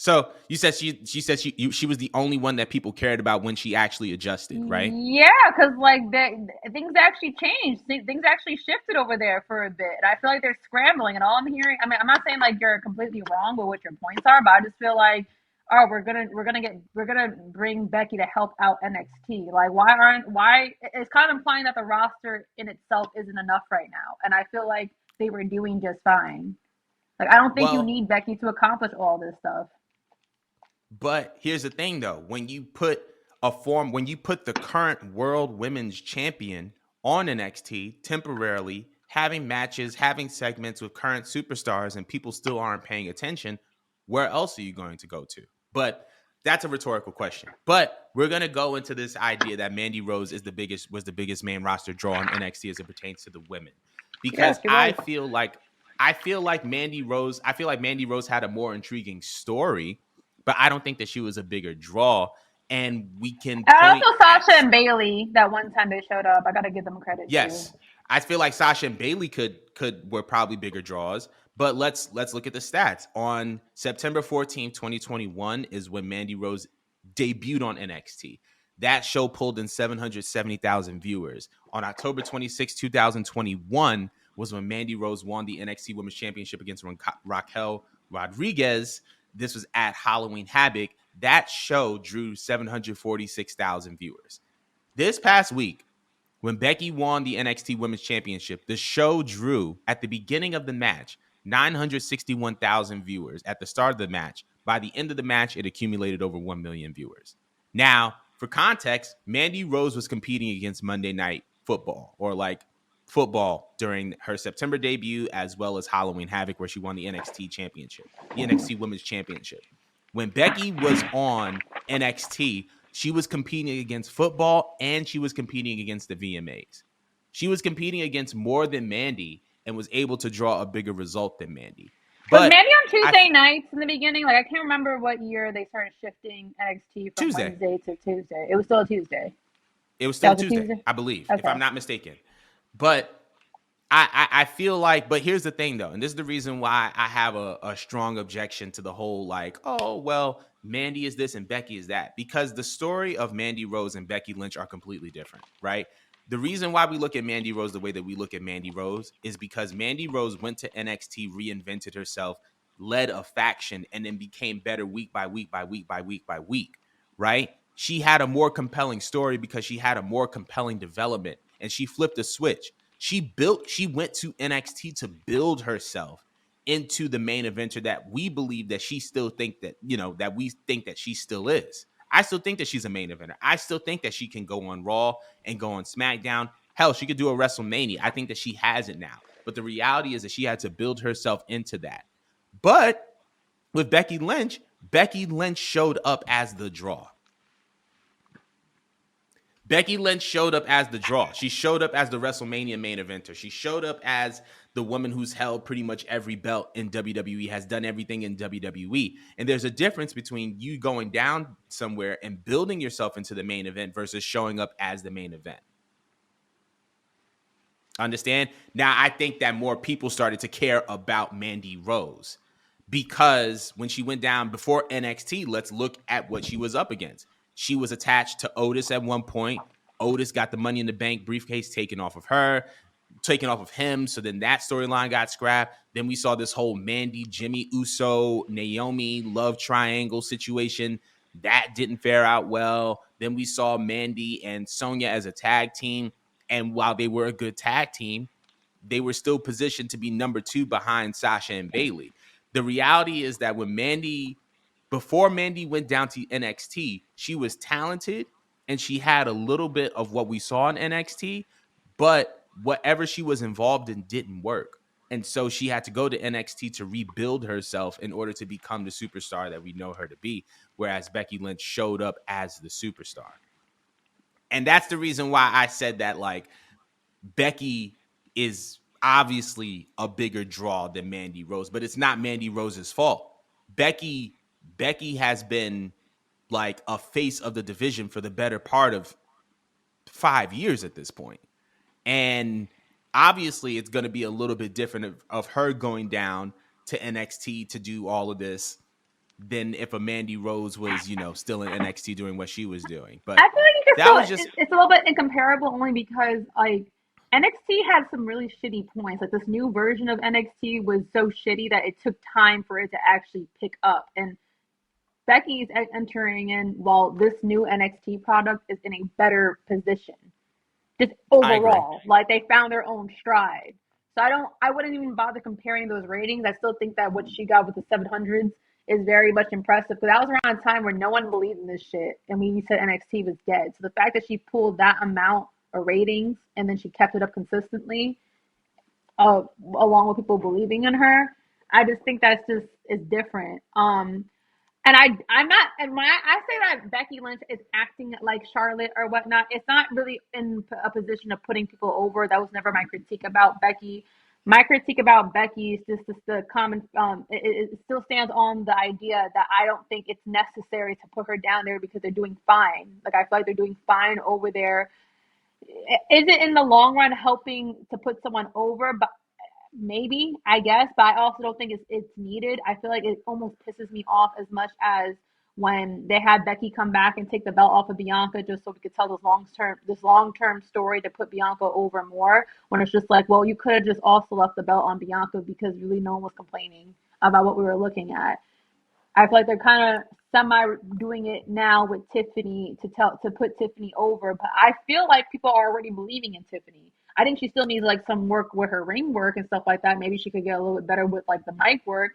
So you said she was the only one that people cared about when she actually adjusted, right? Yeah, because like things actually changed. Things actually shifted over there for a bit. And I feel like they're scrambling. And all I'm hearing, I mean, I'm not saying like you're completely wrong with what your points are, but I just feel like, oh, we're gonna bring Becky to help out NXT. Like, why? It's kind of implying that the roster in itself isn't enough right now. And I feel like they were doing just fine. Like, I don't think you Well, need Becky to accomplish all this stuff. but here's the thing though, when you put the current world women's champion on NXT temporarily, having matches, having segments with current superstars, and people still aren't paying attention, where else are you going to go to? But that's a rhetorical question. But we're gonna go into this idea that Mandy Rose was the biggest main roster draw on NXT as it pertains to the women. Yeah, Because she was. I feel like Mandy Rose had a more intriguing story, but I don't think that she was a bigger draw. And we can And point also at Sasha and Bailey that one time they showed up. I gotta give them credit too. yes, I feel like Sasha and Bailey were probably bigger draws. But let's look at the stats. On September 14th, 2021 is when Mandy Rose debuted on NXT. That show pulled in 770,000 viewers. On October 26, 2021 was when Mandy Rose won the NXT Women's Championship against Raquel Rodriguez. This was at Halloween Havoc. That show drew 746,000 viewers. This past week, when Becky won the NXT Women's Championship, the show drew at the beginning of the match 961,000 viewers at the start of the match. By the end of the match, it accumulated over 1 million viewers. Now, for context, Mandy Rose was competing against Monday Night Football, or like football, during her September debut, as well as Halloween Havoc, where she won the NXT Championship, the NXT Women's Championship. When Becky was on NXT, she was competing against football and she was competing against the VMAs. She was competing against more than Mandy and was able to draw a bigger result than Mandy. Was But Mandy on I Tuesday nights in the beginning? Like I can't remember what year they started shifting NXT from Tuesday. Wednesday to Tuesday. It was still a Tuesday. It was That still was a Tuesday, Tuesday? I believe, if Okay. I'm not mistaken. But I feel like, but here's the thing though, and this is the reason why I have a strong objection to the whole like, oh, well, Mandy is this and Becky is that. Because the story of Mandy Rose and Becky Lynch are completely different, right? The reason why we look at Mandy Rose the way that we look at Mandy Rose is because Mandy Rose went to NXT, reinvented herself, led a faction, and then became better week by week by week by week by week, right? She had a more compelling story because she had a more compelling development, and she flipped a switch. She went to NXT to build herself into the main eventer that we believe that she still think that, that we think that she still is. I still think that she's a main eventer. I still think that she can go on Raw and go on SmackDown. Hell, she could do a WrestleMania. I think that she has it now. But the reality is that she had to build herself into that. But with Becky Lynch showed up as the draw. Becky Lynch showed up as the draw. She showed up as the WrestleMania main eventer. She showed up as the woman who's held pretty much every belt in WWE, has done everything in WWE. And there's a difference between you going down somewhere and building yourself into the main event versus showing up as the main event. Understand? Now, I think that more people started to care about Mandy Rose because when she went down before NXT, let's look at what she was up against. She was attached to Otis at one point. Otis got the Money in the Bank briefcase taken off of her, taken off of him. So then that storyline got scrapped. Then we saw this whole Mandy, Jimmy Uso, Naomi love triangle situation. That didn't fare out well. Then we saw Mandy and Sonya as a tag team. And while they were a good tag team, they were still positioned to be number 2 behind Sasha and Bailey. The reality is that before Mandy went down to NXT, she was talented and she had a little bit of what we saw in NXT, but whatever she was involved in didn't work. And so she had to go to NXT to rebuild herself in order to become the superstar that we know her to be, whereas Becky Lynch showed up as the superstar. And that's the reason why I said that, like, Becky is obviously a bigger draw than Mandy Rose, but it's not Mandy Rose's fault. Becky has been like a face of the division for the better part of 5 years at this point. And obviously it's going to be a little bit different of her going down to NXT to do all of this than if a Mandy Rose was, still in NXT doing what she was doing. But I feel like you can that still was just it's a little bit incomparable only because like NXT had some really shitty points. Like this new version of NXT was so shitty that it took time for it to actually pick up. And Becky's entering in while this new NXT product is in a better position. Just I agree. overall, like they found their own stride. So I wouldn't even bother comparing those ratings. I still think that what she got with the 700s is very much impressive. But that was around a time where no one believed in this shit, and we said NXT was dead. So the fact that she pulled that amount of ratings and then she kept it up consistently, along with people believing in her, I just think that's just is different. And I'm not, and when I say that Becky Lynch is acting like Charlotte or whatnot, it's not really in a position of putting people over. That was never my critique about Becky. My critique about Becky is just the common, it still stands on the idea that I don't think it's necessary to put her down there because they're doing fine. Like, I feel like they're doing fine over there. Is it in the long run helping to put someone over? But maybe, I guess, but I also don't think it's needed. I feel like it almost pisses me off as much as when they had Becky come back and take the belt off of Bianca just so we could tell this long term story to put Bianca over more. When it's just like, well, you could have just also left the belt on Bianca because really no one was complaining about what we were looking at. I feel like they're kind of semi doing it now with Tiffany to put Tiffany over, but I feel like people are already believing in Tiffany. I think she still needs like some work with her ring work and stuff like that. Maybe she could get a little bit better with like the mic work,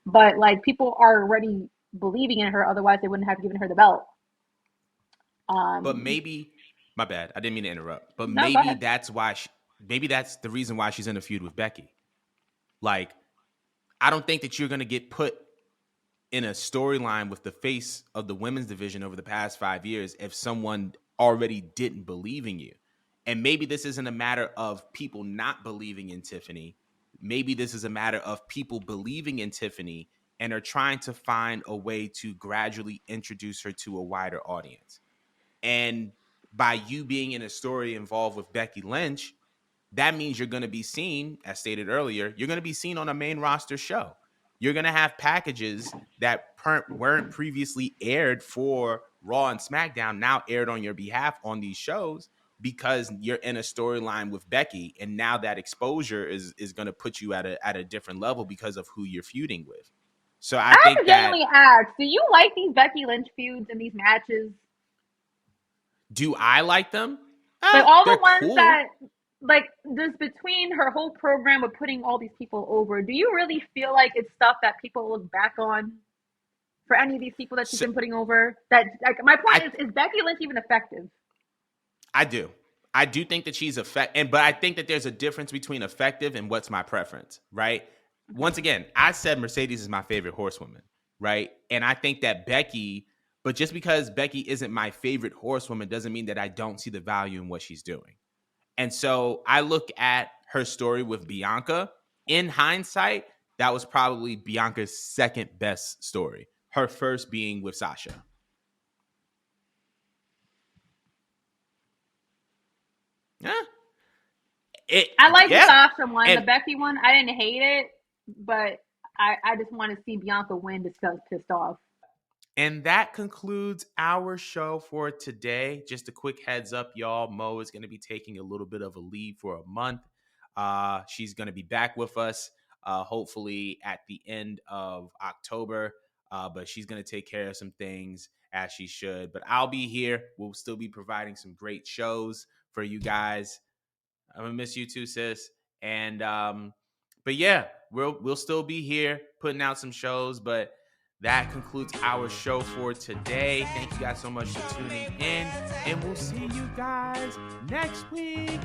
but like people are already believing in her. Otherwise, they wouldn't have given her the belt. But maybe, my bad, I didn't mean to interrupt. But No, go maybe ahead. that's the reason why she's in a feud with Becky. Like, I don't think that you're gonna get put in a storyline with the face of the women's division over the past 5 years if someone already didn't believe in you. And maybe this isn't a matter of people not believing in Tiffany. Maybe this is a matter of people believing in Tiffany and are trying to find a way to gradually introduce her to a wider audience. And by you being in a story involved with Becky Lynch, that means you're going to be seen, as stated earlier, you're going to be seen on a main roster show. You're going to have packages that weren't previously aired for Raw and SmackDown, now aired on your behalf on these shows because you're in a storyline with Becky. And now that exposure is going to put you at a different level because of who you're feuding with. So I I have think to that, genuinely ask: do you like these Becky Lynch feuds and these matches? do I like them? Like all They're the ones cool. that like just between her whole program of putting all these people over, do you really feel like it's stuff that people look back on for any of these people that she's So been putting over? That like my I point is Becky Lynch even effective? I do. I do think that she's effective, but I think that there's a difference between effective and what's my preference, right? Okay. Once again, I said Mercedes is my favorite horsewoman, right? And I think that Becky, but just because Becky isn't my favorite horsewoman doesn't mean that I don't see the value in what she's doing. And so I look at her story with Bianca. In hindsight, that was probably Bianca's second best story. Her first being with Sasha. Yeah. I like the Yeah. Sasha one, the And Becky one. I didn't hate it, but I just want to see Bianca win because I was pissed off. And that concludes our show for today. Just a quick heads up, y'all. Mo is going to be taking a little bit of a leave for a month. She's going to be back with us, hopefully at the end of October. But she's going to take care of some things as she should. But I'll be here. We'll still be providing some great shows for you guys. I'm gonna miss you too, sis. And but yeah, we'll still be here putting out some shows. But that concludes our show for today. Thank you guys so much for tuning in, and we'll see you guys next week.